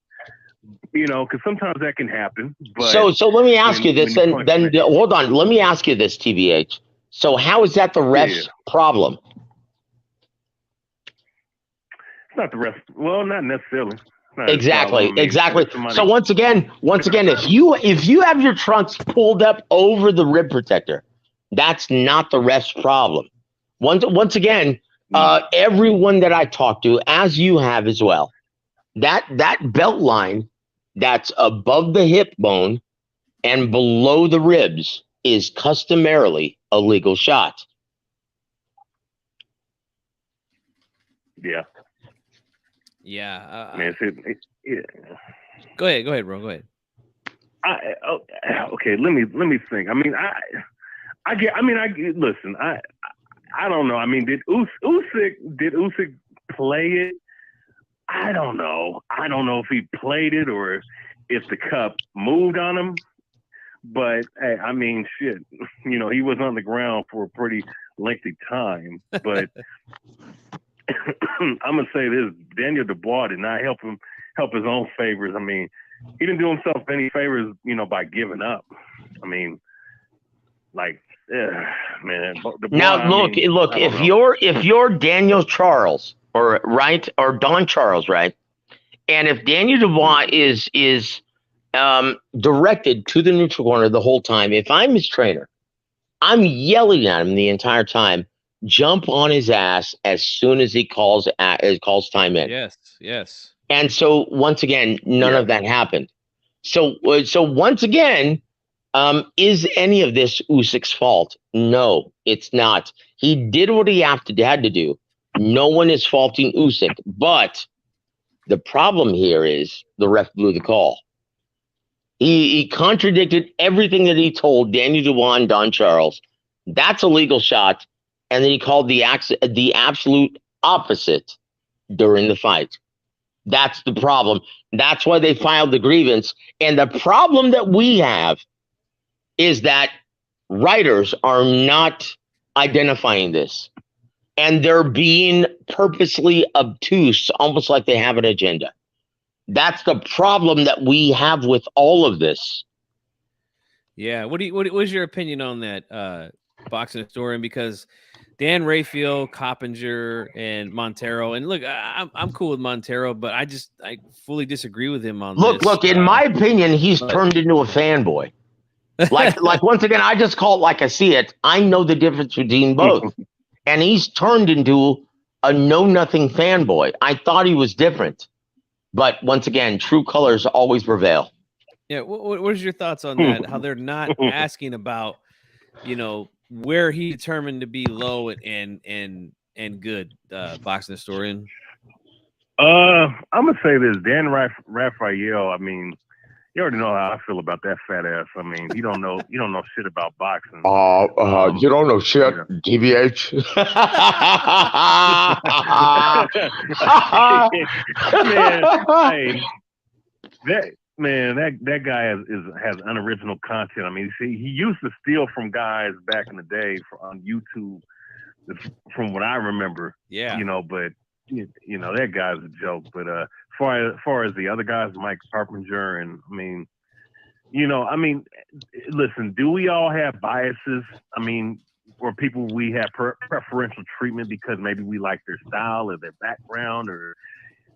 Because sometimes that can happen. But so let me ask you this. Then hold on. Let me ask you this, TBH. So how is that the ref's problem? It's not the ref. Well, not necessarily. Exactly. So once again, if you have your trunks pulled up over the rib protector, that's not the ref's problem. Once again, everyone that I talk to, as you have as well, that belt line that's above the hip bone and below the ribs is customarily a legal shot. Yeah. Yeah. Man, yeah. Go ahead, bro. Go ahead. Okay. Let me think. I mean, listen. I don't know. I mean, did Usyk play it? I don't know. I don't know if he played it or if the cup moved on him. But hey, I mean, shit. He was on the ground for a pretty lengthy time. But I'm gonna say this: Daniel Dubois did not help his own favors. I mean, he didn't do himself any favors, by giving up. I mean, like, man. Dubois, now look. If you're Daniel Charles or Don Charles, right? And if Daniel Dubois is directed to the neutral corner the whole time, if I'm his trainer, I'm yelling at him the entire time. Jump on his ass as soon as he calls time in. Yes. And so once again, none of that happened. So once again, is any of this Usyk's fault? No, it's not. He did what he had to do. No one is faulting Usyk, but the problem here is the ref blew the call. He contradicted everything that he told Daniel Dubois and Don Charles. That's a legal shot. And then he called the absolute opposite during the fight. That's the problem. That's why they filed the grievance. And the problem that we have is that writers are not identifying this. And they're being purposely obtuse, almost like they have an agenda. That's the problem that we have with all of this. Yeah. What is your opinion on that, boxing historian because Dan Raphael, Coppinger, and Montero. And look, I'm cool with Montero, but I fully disagree with him on this. Look, in my opinion, he's turned into a fanboy. Like once again, I just call it like I see it. I know the difference between both. And he's turned into a know-nothing fanboy. I thought he was different. But once again, true colors always prevail. Yeah, what is your thoughts on that? How they're not asking about, where he determined to be low and good, boxing historian? I'm gonna say this, Dan Raphael. I mean, you already know how I feel about that fat ass. I mean, you don't know shit about boxing. You don't know shit, DBH. That guy has unoriginal content. I mean, see, he used to steal from guys back in the day on YouTube, from what I remember. Yeah, but that guy's a joke. But far as the other guys, Mike Carpenter, and listen, do we all have biases? I mean, or people we have preferential treatment because maybe we like their style or their background or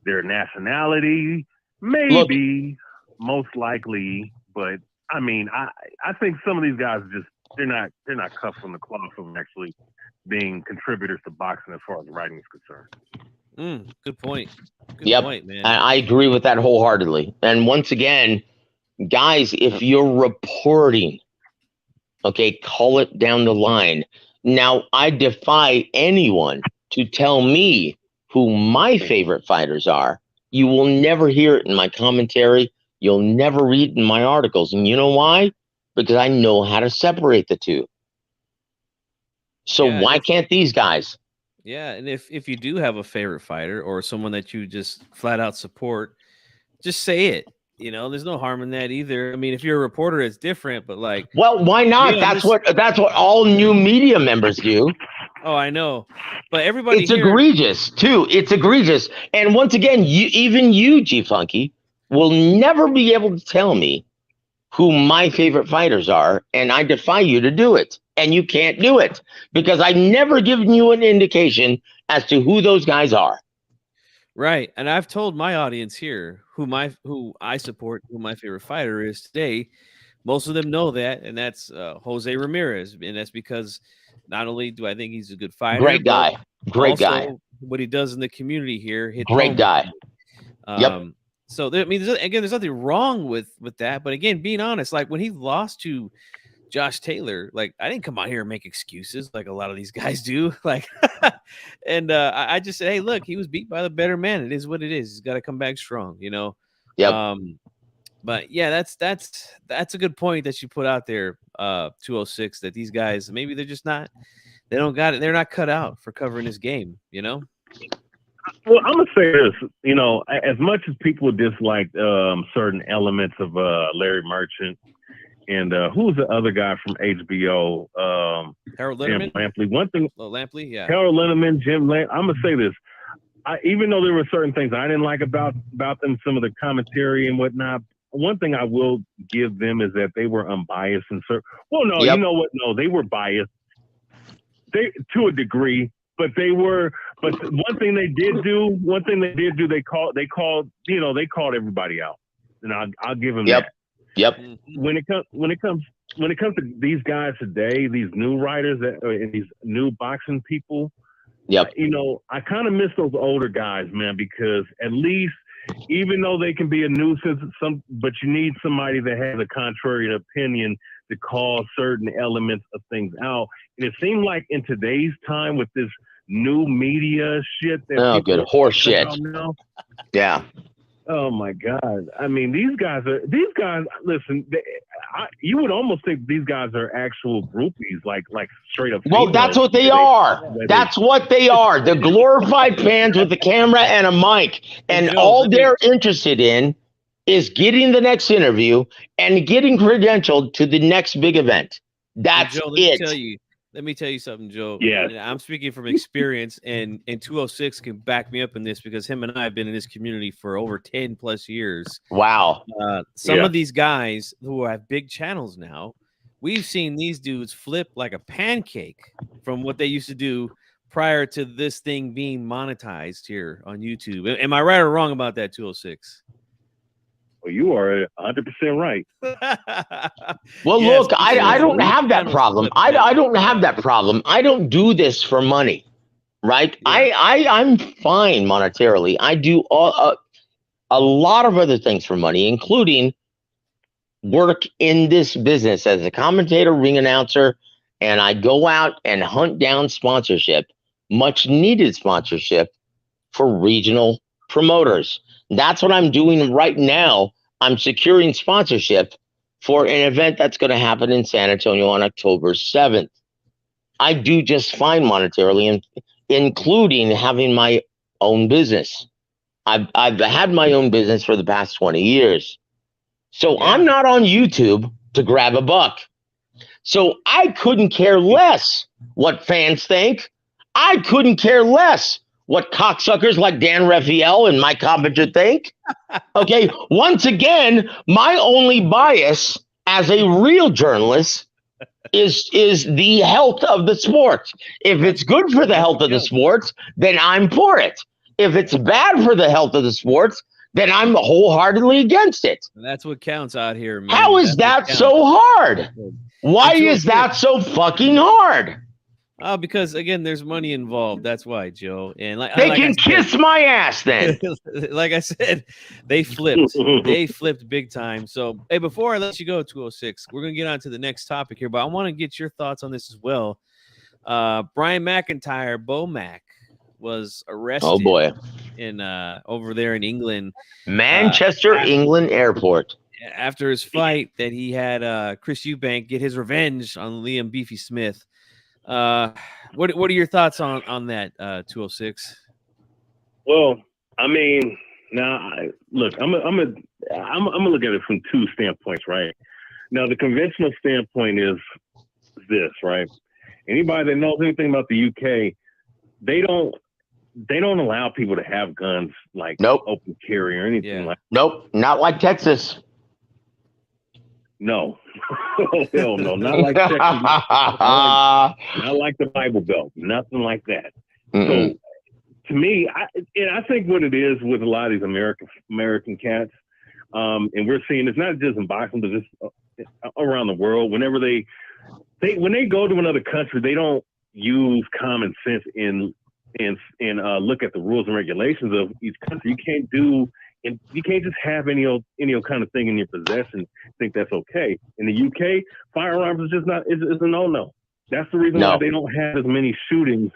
their nationality? Maybe, most likely. But I mean, I think some of these guys they're not cut from the cloth from actually being contributors to boxing as far as writing is concerned. Good point. Good point, man. I agree with that wholeheartedly. And once again, guys, if you're reporting, okay, call it down the line. Now, I defy anyone to tell me who my favorite fighters are. You will never hear it in my commentary. You'll never read it in my articles. And you know why? Because I know how to separate the two. So why can't these guys? Yeah, and if you do have a favorite fighter or someone that you just flat out support, just say it. There's no harm in that either. I mean, if you're a reporter, it's different, but well, why not? That's what all new media members do. Oh, I know, but everybody it's egregious too. It's egregious. And once again, even you, G Funky, will never be able to tell me who my favorite fighters are, and I defy you to do it. And you can't do it because I've never given you an indication as to who those guys are. Right. And I've told my audience here who I support, who my favorite fighter is today. Most of them know that, and that's Jose Ramirez. And that's because not only do I think he's a good fighter, great guy, what he does in the community here, great guy. So there's nothing wrong with that. But again, being honest, like when he lost to Josh Taylor, like I didn't come out here and make excuses like a lot of these guys do. And I just said, hey, look, he was beat by the better man. It is what it is. He's got to come back strong, Yep. But yeah, that's a good point that you put out there, 206, that these guys maybe they don't got it. They're not cut out for covering this game, Well, I'm gonna say this, as much as people dislike certain elements of Larry Merchant. And who's the other guy from HBO? Harold Lindemann. Jim Lampley. One thing. Lampley, yeah. Harold Lindemann, Jim Lampley. I'm gonna say this. Even though there were certain things I didn't like about them, some of the commentary and whatnot. One thing I will give them is that they were unbiased and you know what? No, they were biased. They to a degree, but they were. But one thing they did do, they called everybody out, and I'll give them that. Yep. When it comes to these guys today, these new writers and these new boxing people, I kind of miss those older guys, man, because at least even though they can be a nuisance, but you need somebody that has a contrary opinion to call certain elements of things out. And it seemed like in today's time with this new media shit good horse shit. Yeah. Oh my God! I mean, these guys. Listen, you would almost think these guys are actual groupies, like straight up. Well, that's what they are. That's what they are. They're glorified fans with a camera and a mic, and all they're interested in is getting the next interview and getting credentialed to the next big event. That's it. Let me tell you something, Joe. Yeah, I'm speaking from experience, and 206 can back me up in this because him and I have been in this community for over 10 plus years. Wow. Some of these guys who have big channels now, we've seen these dudes flip like a pancake from what they used to do prior to this thing being monetized here on YouTube. Am I right or wrong about that, 206? Well, you are 100% right. Well, Yes, look, I don't have that problem. I don't have that problem. I don't do this for money, right? Yeah. I'm fine monetarily. I do a lot of other things for money, including work in this business as a commentator, ring announcer, and I go out and hunt down sponsorship, much needed sponsorship for regional promoters. That's what I'm doing right now. I'm securing sponsorship for an event that's going to happen in San Antonio on October 7th. I do just fine monetarily, and including having my own business. I've had my own business for the past 20 years. So I'm not on YouTube to grab a buck. So I couldn't care less what fans think. I couldn't care less what cocksuckers like Dan Raphael and Mike Coppinger think. Okay, once again, my only bias as a real journalist is the health of the sport. If it's good for the health of the sport, then I'm for it. If it's bad for the health of the sport, then I'm wholeheartedly against it. That's what counts out here, man. How is that so hard? Why is that so fucking hard? Oh, because again, there's money involved. That's why, Joe. And they can kiss my ass then. Like I said, they flipped. They flipped big time. So, hey, before I let you go, 206, we're gonna get on to the next topic here, but I want to get your thoughts on this as well. Brian McIntyre, BoMac, was arrested. Oh boy. In over there in England, Manchester, England airport. After his fight, that he had Chris Eubank get his revenge on Liam Beefy Smith. What are your thoughts on that, 206? Well, I mean, now look, I'm gonna look at it from two standpoints, right? Now, the conventional standpoint is this, right? Anybody that knows anything about the UK, they don't allow people to have guns like open carry or anything like that. Nope, not like Texas. No. Hell no, not like Texas. Not like the Bible Belt. Nothing like that. So to me, I think what it is with a lot of these American cats, and we're seeing it's not just in boxing, but just around the world. Whenever when they go to another country, they don't use common sense and look at the rules and regulations of each country. You can't just have any old kind of thing in your possession. Think that's okay. In the UK, firearms is just is a no. That's the reason why they don't have as many shootings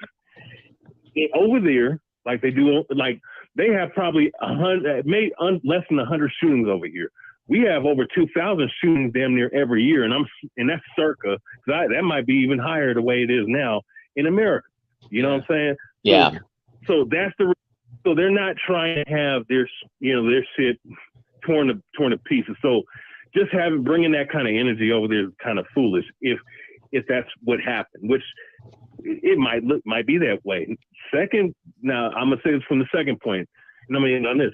over there like they do. Like they have probably 100, less than 100 shootings over here. We have over 2,000 shootings damn near every year, and that's circa. That might be even higher the way it is now in America. You know what I'm saying? Yeah. So that's so they're not trying to have their shit torn to pieces. So just bringing that kind of energy over there is kind of foolish if that's what happened, which it might be that way. Second, now I'm gonna say this from the second point. And I mean on this,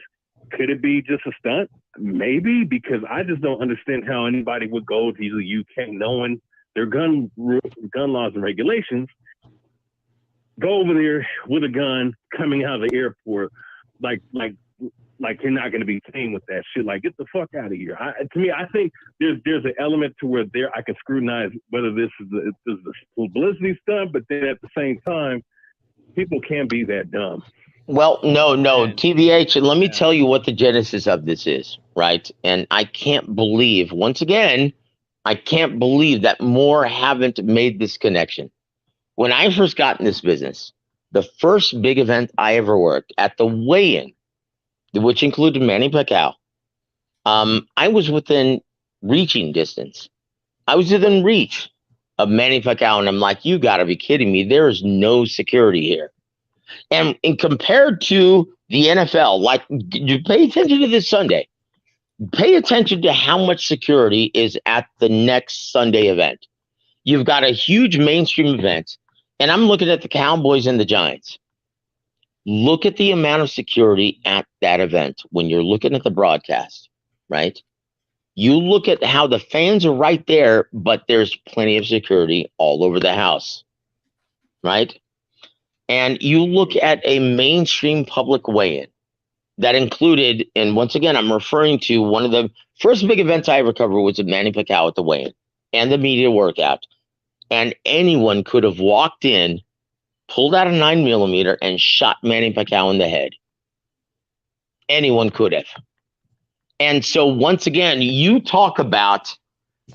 could it be just a stunt? Maybe, because I just don't understand how anybody would go to the UK knowing their gun laws and regulations. Go over there with a gun coming out of the airport, like you're not going to be seen with that shit. Like, get the fuck out of here. To me, I think there's an element to where I can scrutinize whether this is the publicity stunt, but then at the same time, people can't be that dumb. Well, no, TVH, and let me tell you what the genesis of this is, right? And I can't believe, once again, that more haven't made this connection. When I first got in this business, the first big event I ever worked at the weigh-in, which included Manny Pacquiao, I was within reaching distance. I was within reach of Manny Pacquiao, and I'm like, you got to be kidding me. There is no security here. And compared to the NFL, like, you pay attention to this Sunday. Pay attention to how much security is at the next Sunday event. You've got a huge mainstream event. And I'm looking at the Cowboys and the Giants. Look at the amount of security at that event when you're looking at the broadcast, right? You look at how the fans are right there, but there's plenty of security all over the house, right? And you look at a mainstream public weigh-in that included, and once again, I'm referring to one of the first big events I ever covered was at Manny Pacquiao at the weigh-in and the media workout. And anyone could have walked in, pulled out a 9mm, and shot Manny Pacquiao in the head. Anyone could have. And so once again, you talk about,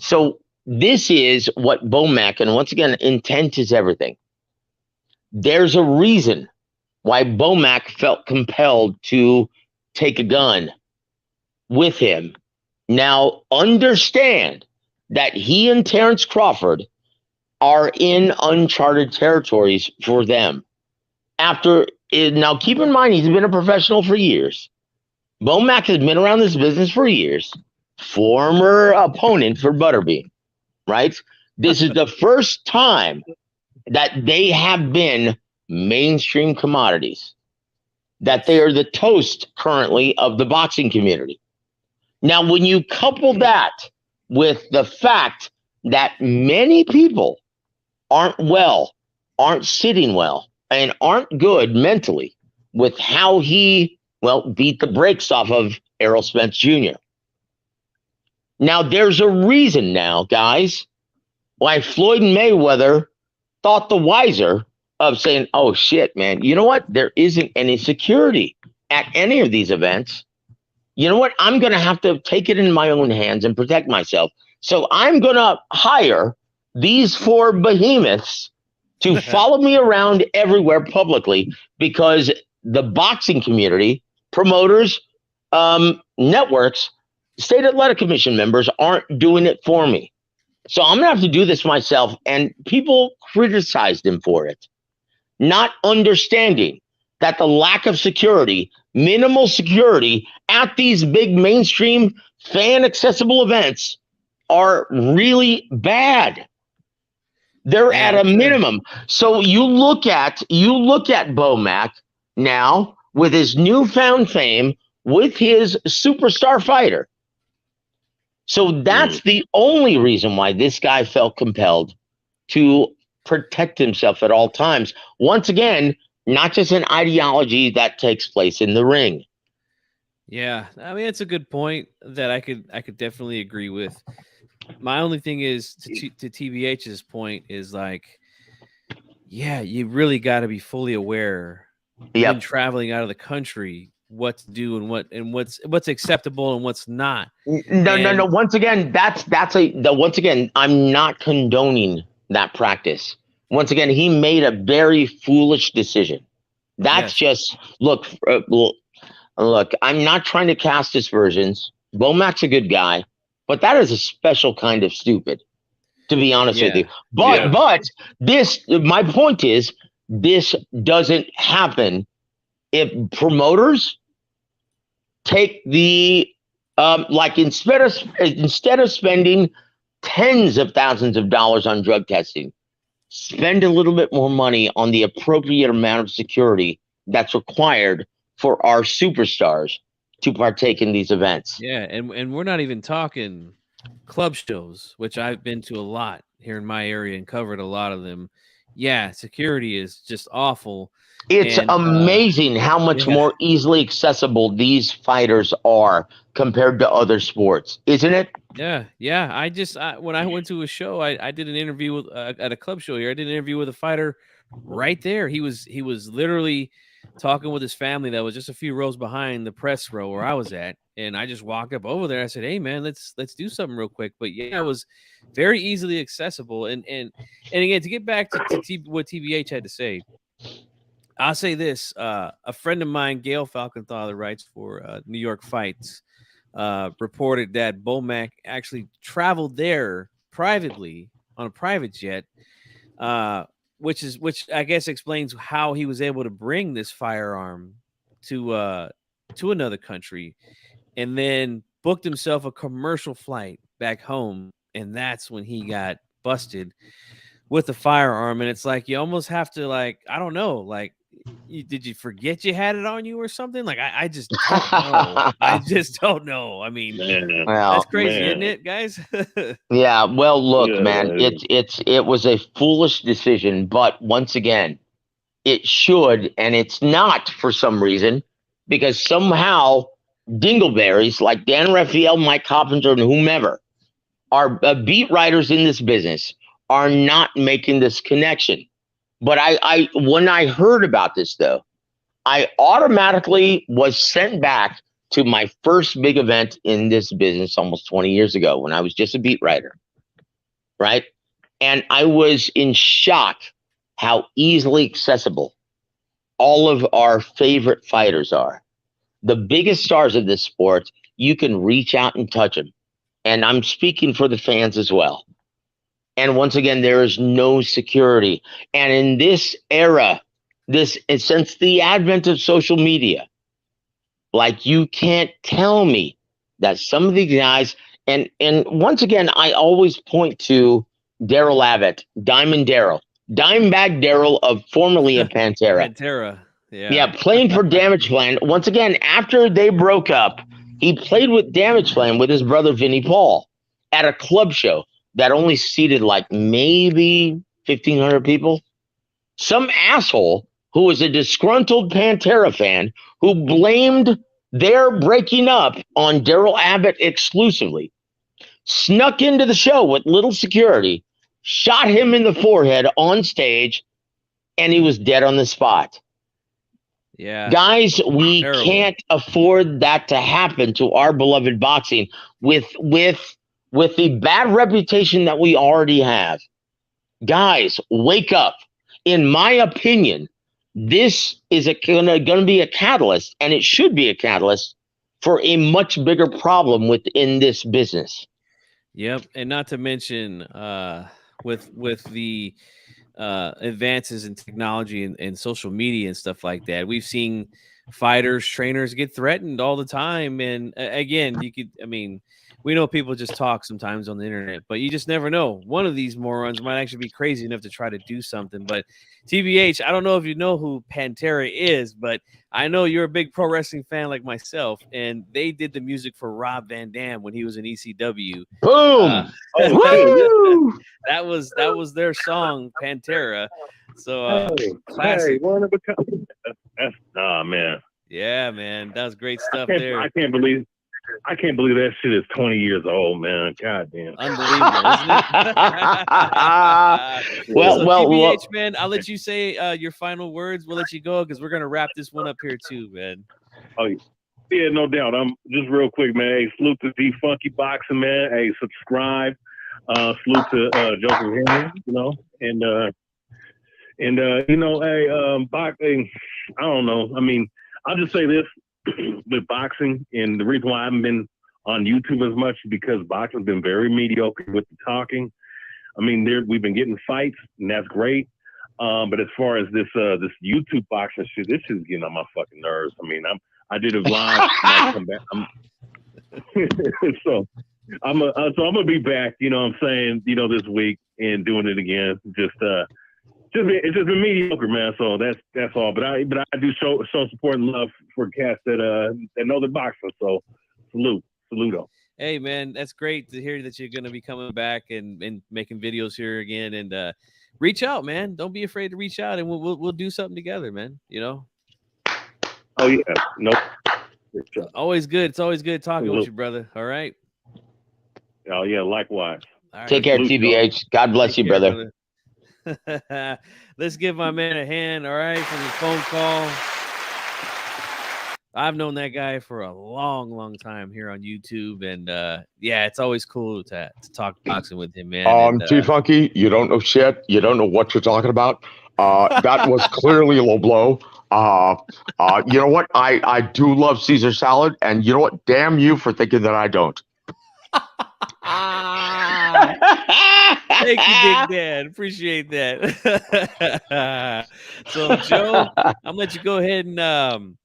so this is what BoMac, and once again, intent is everything. There's a reason why BoMac felt compelled to take a gun with him. Now, understand that he and Terrence Crawford are in uncharted territories for them. Now, keep in mind, he's been a professional for years. BoMac has been around this business for years. Former opponent for Butterbean, right? This is the first time that they have been mainstream commodities, that they are the toast currently of the boxing community. Now, when you couple that with the fact that many people aren't sitting well, and aren't good mentally with how he, beat the brakes off of Errol Spence Jr. Now, there's a reason now, guys, why Floyd and Mayweather thought the wiser of saying, oh, shit, man, you know what? There isn't any security at any of these events. You know what? I'm going to have to take it in my own hands and protect myself. So I'm going to hire these 4 behemoths to follow me around everywhere publicly, because the boxing community, promoters, networks, state athletic commission members aren't doing it for me. So I'm going to have to do this myself. And people criticized him for it, not understanding that the lack of security, minimal security at these big mainstream fan accessible events are really bad. They're at a minimum. So you look at BoMac now with his newfound fame, with his superstar fighter. So that's the only reason why this guy felt compelled to protect himself at all times. Once again, not just an ideology that takes place in the ring. Yeah, I mean, it's a good point that I could definitely agree with. My only thing is to TBH's point is like, yeah, you really got to be fully aware when traveling out of the country what to do and what's acceptable and what's not. No. Once again, once again, I'm not condoning that practice. Once again, he made a very foolish decision. That's just look. I'm not trying to cast aspersions. BoMac's a good guy, but that is a special kind of stupid, to be honest with you. But this, my point is, this doesn't happen if promoters take the instead of spending tens of thousands of dollars on drug testing, spend a little bit more money on the appropriate amount of security that's required for our superstars to partake in these events. Yeah, and we're not even talking club shows, which I've been to a lot here in my area and covered a lot of them. Yeah, security is just awful. It's amazing how much more easily accessible these fighters are compared to other sports, isn't it? Yeah. When I went to a show, I did an interview with at a club show here. I did an interview with a fighter right there. He was literally talking with his family that was just a few rows behind the press row where I was at, and I just walked up over there. I said, "Hey, man, let's do something real quick." But yeah, it was very easily accessible. And again, to get back to what TBH had to say, I'll say this: a friend of mine, Gail Falkenthal, that writes for New York Fights, reported that BoMac actually traveled there privately on a private jet, which I guess explains how he was able to bring this firearm to another country, and then booked himself a commercial flight back home, and that's when he got busted with the firearm. And it's like you almost have to, like, I don't know, like, did you forget you had it on you or something? Like I just don't know. I just don't know. I mean, that's crazy, isn't it, guys? Yeah. Well, look, Yeah, man, it was a foolish decision, but once again, it should, and it's not for some reason, because somehow dingleberries like Dan Raphael, Mike Coppinger, and whomever are beat writers in this business are not making this connection. But I when I heard about this though, I automatically was sent back to my first big event in this business almost 20 years ago when I was just a beat writer, right? And I was in shock how easily accessible all of our favorite fighters are. The biggest stars of this sport, you can reach out and touch them. And I'm speaking for the fans as well. And once again, there is no security. And in this era, since the advent of social media, like you can't tell me that some of these guys, and once again, I always point to Daryl Abbott, Dimebag Daryl of formerly of Pantera. Pantera. Yeah, playing for Damage Plan. Once again, after they broke up, he played with Damage Plan with his brother Vinnie Paul at a club show that only seated like maybe 1,500 people. Some asshole who was a disgruntled Pantera fan who blamed their breaking up on Daryl Abbott exclusively, snuck into the show with little security, shot him in the forehead on stage, and he was dead on the spot. Yeah. Guys, we can't afford that to happen to our beloved boxing with the bad reputation that we already have. Guys, wake up. In my opinion, this is going to be a catalyst, and it should be a catalyst for a much bigger problem within this business. Yep, and not to mention with the advances in technology and social media and stuff like that, we've seen fighters, trainers get threatened all the time. And again, we know people just talk sometimes on the internet, but you just never know. One of these morons might actually be crazy enough to try to do something. But TBH, I don't know if you know who Pantera is, but I know you're a big pro wrestling fan like myself, and they did the music for Rob Van Dam when he was in ECW. Boom! That was their song, Pantera. So classic. Hey, one of a kind. That's man. Yeah, man, that was great stuff there. I can't believe that shit is 20 years old, man. God damn. Unbelievable, isn't it? well, TBH, man, I'll let you say your final words. We'll let you go because we're going to wrap this one up here too, man. Oh, yeah, no doubt. I'm just real quick, man. Hey, salute to D Funky Boxing, man. Hey, subscribe. Salute to Joseph Henry, boxing, I don't know. I mean, I'll just say this with boxing, and the reason why I haven't been on YouTube as much is because boxing's been very mediocre with the talking. I mean, we've been getting fights, and that's great. But as far as this YouTube boxing shit, this is getting on my fucking nerves. I mean, I did it live. Come back. So I'm gonna be back. You know what I'm saying? This week and doing it again. It's just been mediocre, man. So that's all. But I do show support and love for cats that know the boxing. So saludo. Hey, man, that's great to hear that you're going to be coming back and making videos here again. And reach out, man. Don't be afraid to reach out, and we'll do something together, man. Oh yeah, nope. Always good. It's always good talking with you, brother. All right. Oh yeah, likewise. All Take care, TBH. God bless you, brother. Let's give my man a hand, all right, for the phone call. I've known that guy for a long time here on YouTube, and it's always cool to talk boxing with him, man. T-Funky, you don't know shit. You don't know what you're talking about. That was clearly a low blow. You know what? I do love Caesar salad, and you know what? Damn you for thinking that I don't. Thank you, Big Dan. Appreciate that. So, Joe, I'm gonna let you go ahead and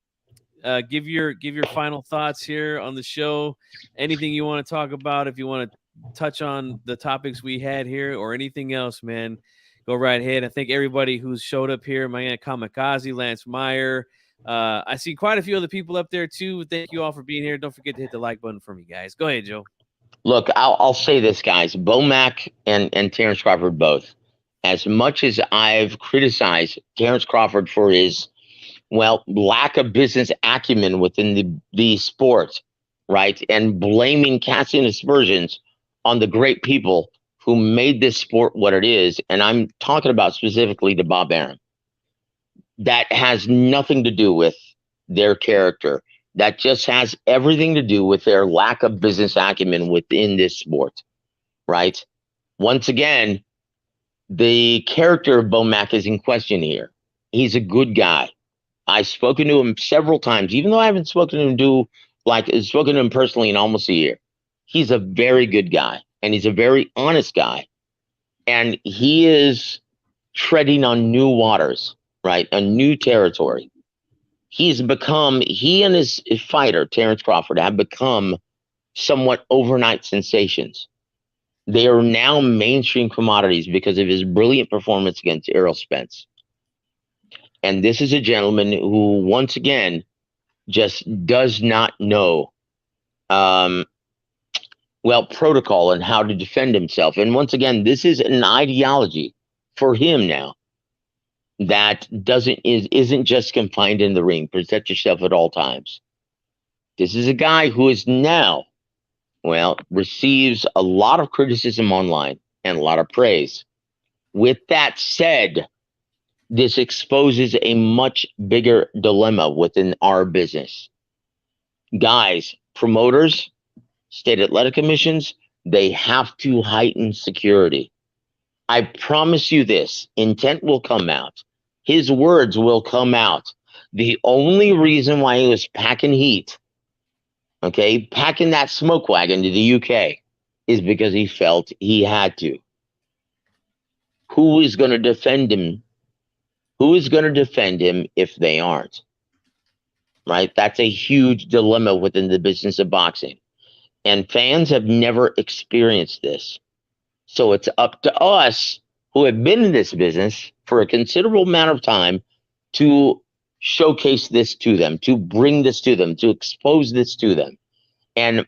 give your final thoughts here on the show. Anything you want to talk about, if you want to touch on the topics we had here or anything else, man, go right ahead. I thank everybody who's showed up here. My aunt Kamikaze, Lance Meyer. I see quite a few other people up there too. Thank you all for being here. Don't forget to hit the like button for me, guys. Go ahead, Joe. Look, I'll say this, guys. BoMac and Terrence Crawford both. As much as I've criticized Terrence Crawford for his, lack of business acumen within the sport, right, and blaming, casting aspersions on the great people who made this sport what it is, and I'm talking about specifically to Bob Arum, that has nothing to do with their character. That just has everything to do with their lack of business acumen within this sport, right? Once again, the character of BoMac is in question here. He's a good guy. I've spoken to him several times, even though I haven't spoken to him personally in almost a year. He's a very good guy, and he's a very honest guy. And he treading on new waters, right? A new territory. He and his fighter, Terrence Crawford, have become somewhat overnight sensations. They are now mainstream commodities because of his brilliant performance against Errol Spence. And this is a gentleman who, once again, just does not know, protocol and how to defend himself. And once again, this is an ideology for him now that isn't just confined in the ring. Protect yourself at all times. This is a guy who is now, receives a lot of criticism online and a lot of praise. With that said, this exposes a much bigger dilemma within our business. Guys, promoters, state athletic commissions, they have to heighten security. I promise you this, intent will come out. His words will come out. The only reason why he was packing heat, packing that smoke wagon to the UK, is because he felt he had to. Who is going to defend him? Who is going to defend him if they aren't? Right? That's a huge dilemma within the business of boxing. And fans have never experienced this. So it's up to us who have been in this business for a considerable amount of time to showcase this to them, to bring this to them, to expose this to them. And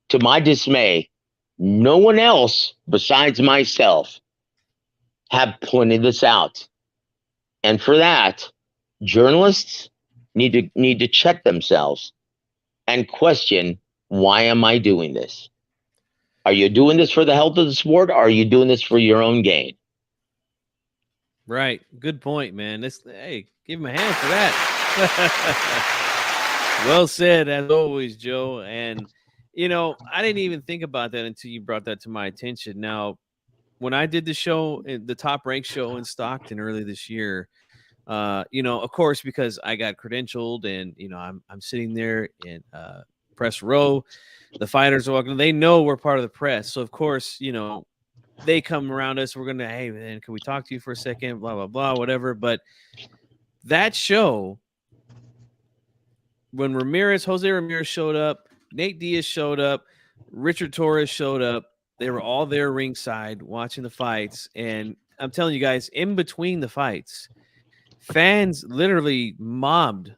to my dismay, no one else besides myself have pointed this out. And for that, journalists need to check themselves and question, why am I doing this? Are you doing this for the health of the sport, or are you doing this for your own gain? Right. Good point, man. Hey, give him a hand for that. Well said, as always, Joe. And, I didn't even think about that until you brought that to my attention. Now, when I did the show, the Top Rank show in Stockton early this year, of course, because I got credentialed and, I'm sitting there in press row, the fighters are walking, they know we're part of the press. So, of course, they come around us. We're going to, hey, man, can we talk to you for a second? Blah, blah, blah, whatever. But that show, when Jose Ramirez showed up, Nate Diaz showed up, Richard Torres showed up, they were all there ringside watching the fights. And I'm telling you guys, in between the fights, fans literally mobbed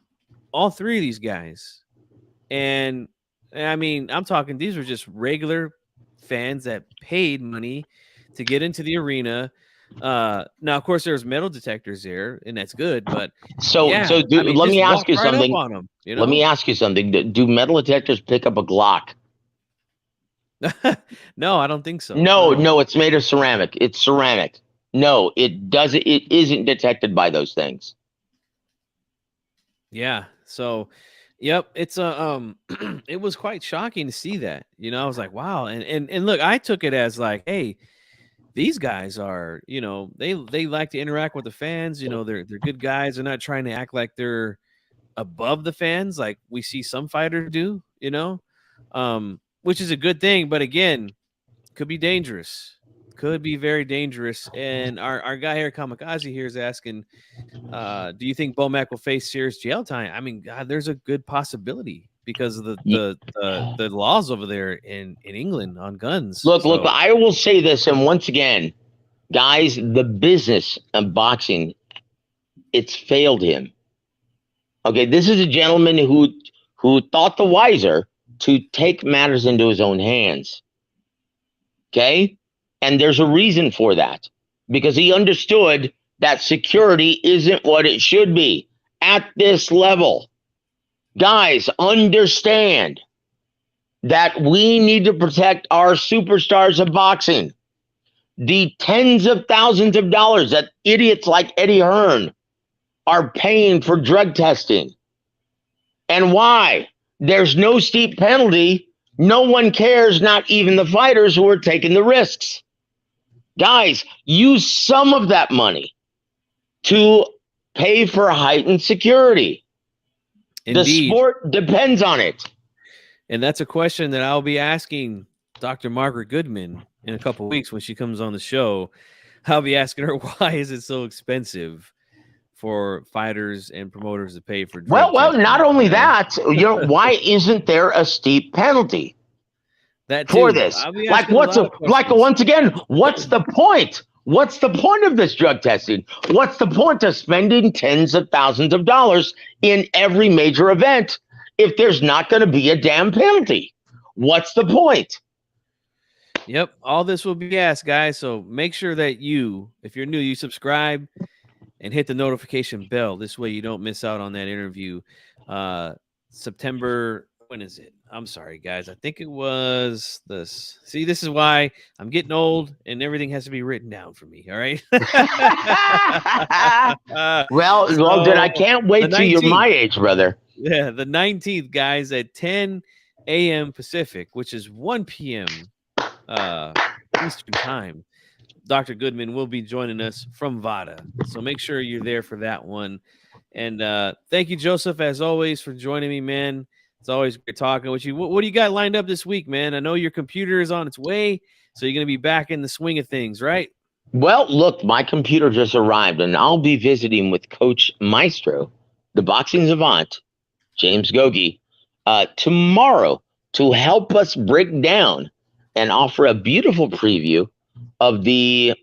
all three of these guys. And I mean, I'm talking, these were just regular fans that paid money to get into the arena. Now, of course, there's metal detectors there, and that's good. But let me ask you something. Let me ask you something. Do metal detectors pick up a Glock? No, I don't think so. No, it's made of ceramic. It's ceramic. No, it doesn't. It isn't detected by those things. Yeah. So, yep, it's it was quite shocking to see that. I was like, wow. And look, I took it as like, hey, these guys are, they like to interact with the fans. They're good guys. They're not trying to act like they're above the fans like we see some fighters do. Which is a good thing. But again, could be dangerous. Could be very dangerous. And our guy here, Kamikaze, here is asking, do you think BoMac will face serious jail time? I mean, God, there's a good possibility because of the laws over there in England on guns. Look, I will say this, and once again, Guys, the business of boxing, it's failed him. Okay, this is a gentleman who thought the wiser to take matters into his own hands. Okay? And there's a reason for that. Because he understood that security isn't what it should be at this level. Guys, understand that we need to protect our superstars of boxing. The tens of thousands of dollars that idiots like Eddie Hearn are paying for drug testing. And why? There's no steep penalty. No one cares, not even the fighters who are taking the risks. Guys, use some of that money to pay for heightened security. Indeed. The sport depends on it. And that's a question that I'll be asking Dr. Margaret Goodman in a couple of weeks when she comes on the show. I'll be asking her, why is it so expensive for fighters and promoters to pay for drugs? Well, not only that, why isn't there a steep penalty for this? Like, once again, what's the point? What's the point of this drug testing? What's the point of spending tens of thousands of dollars in every major event if there's not going to be a damn penalty? What's the point? Yep. All this will be asked, guys. So make sure that if you're new, you subscribe and hit the notification bell. This way you don't miss out on that interview. September, when is it? I'm sorry, guys. I think it was this. See, this is why I'm getting old and everything has to be written down for me. All right. Well, then I can't wait till you're my age, brother. Yeah. The 19th, guys, at 10 a.m. Pacific, which is 1 p.m. Eastern time. Dr. Goodman will be joining us from VADA. So make sure you're there for that one. And thank you, Joseph, as always, for joining me, man. It's always great talking with you. What do you got lined up this week, man? I know your computer is on its way, so you're going to be back in the swing of things, right? Well, look, my computer just arrived, and I'll be visiting with Coach Maestro, the boxing savant, James Gogi, tomorrow to help us break down and offer a beautiful preview of the,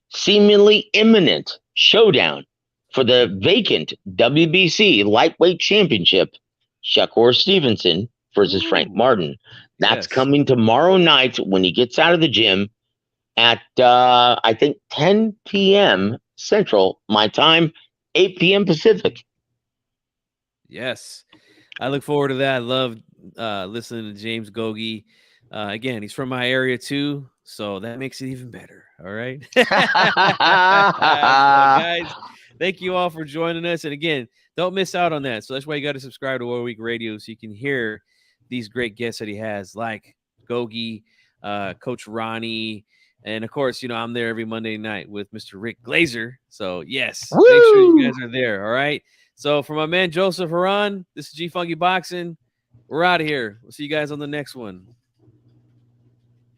seemingly imminent showdown for the vacant WBC lightweight championship, Shakur Stevenson versus Frank Martin. That's coming tomorrow night when he gets out of the gym at, I think, 10 p.m. Central, my time, 8 p.m. Pacific. Yes. I look forward to that. I love listening to James Gogi. Again, he's from my area too, so that makes it even better. All right. So, guys, thank you all for joining us. And again, don't miss out on that. So that's why you got to subscribe to War Week Radio so you can hear these great guests that he has, like Gogi, Coach Ronnie, and of course, I'm there every Monday night with Mr. Rick Glazer. So yes, Woo! Make sure you guys are there. All right. So for my man Joseph Haran, this is G Funky Boxing. We're out of here. We'll see you guys on the next one.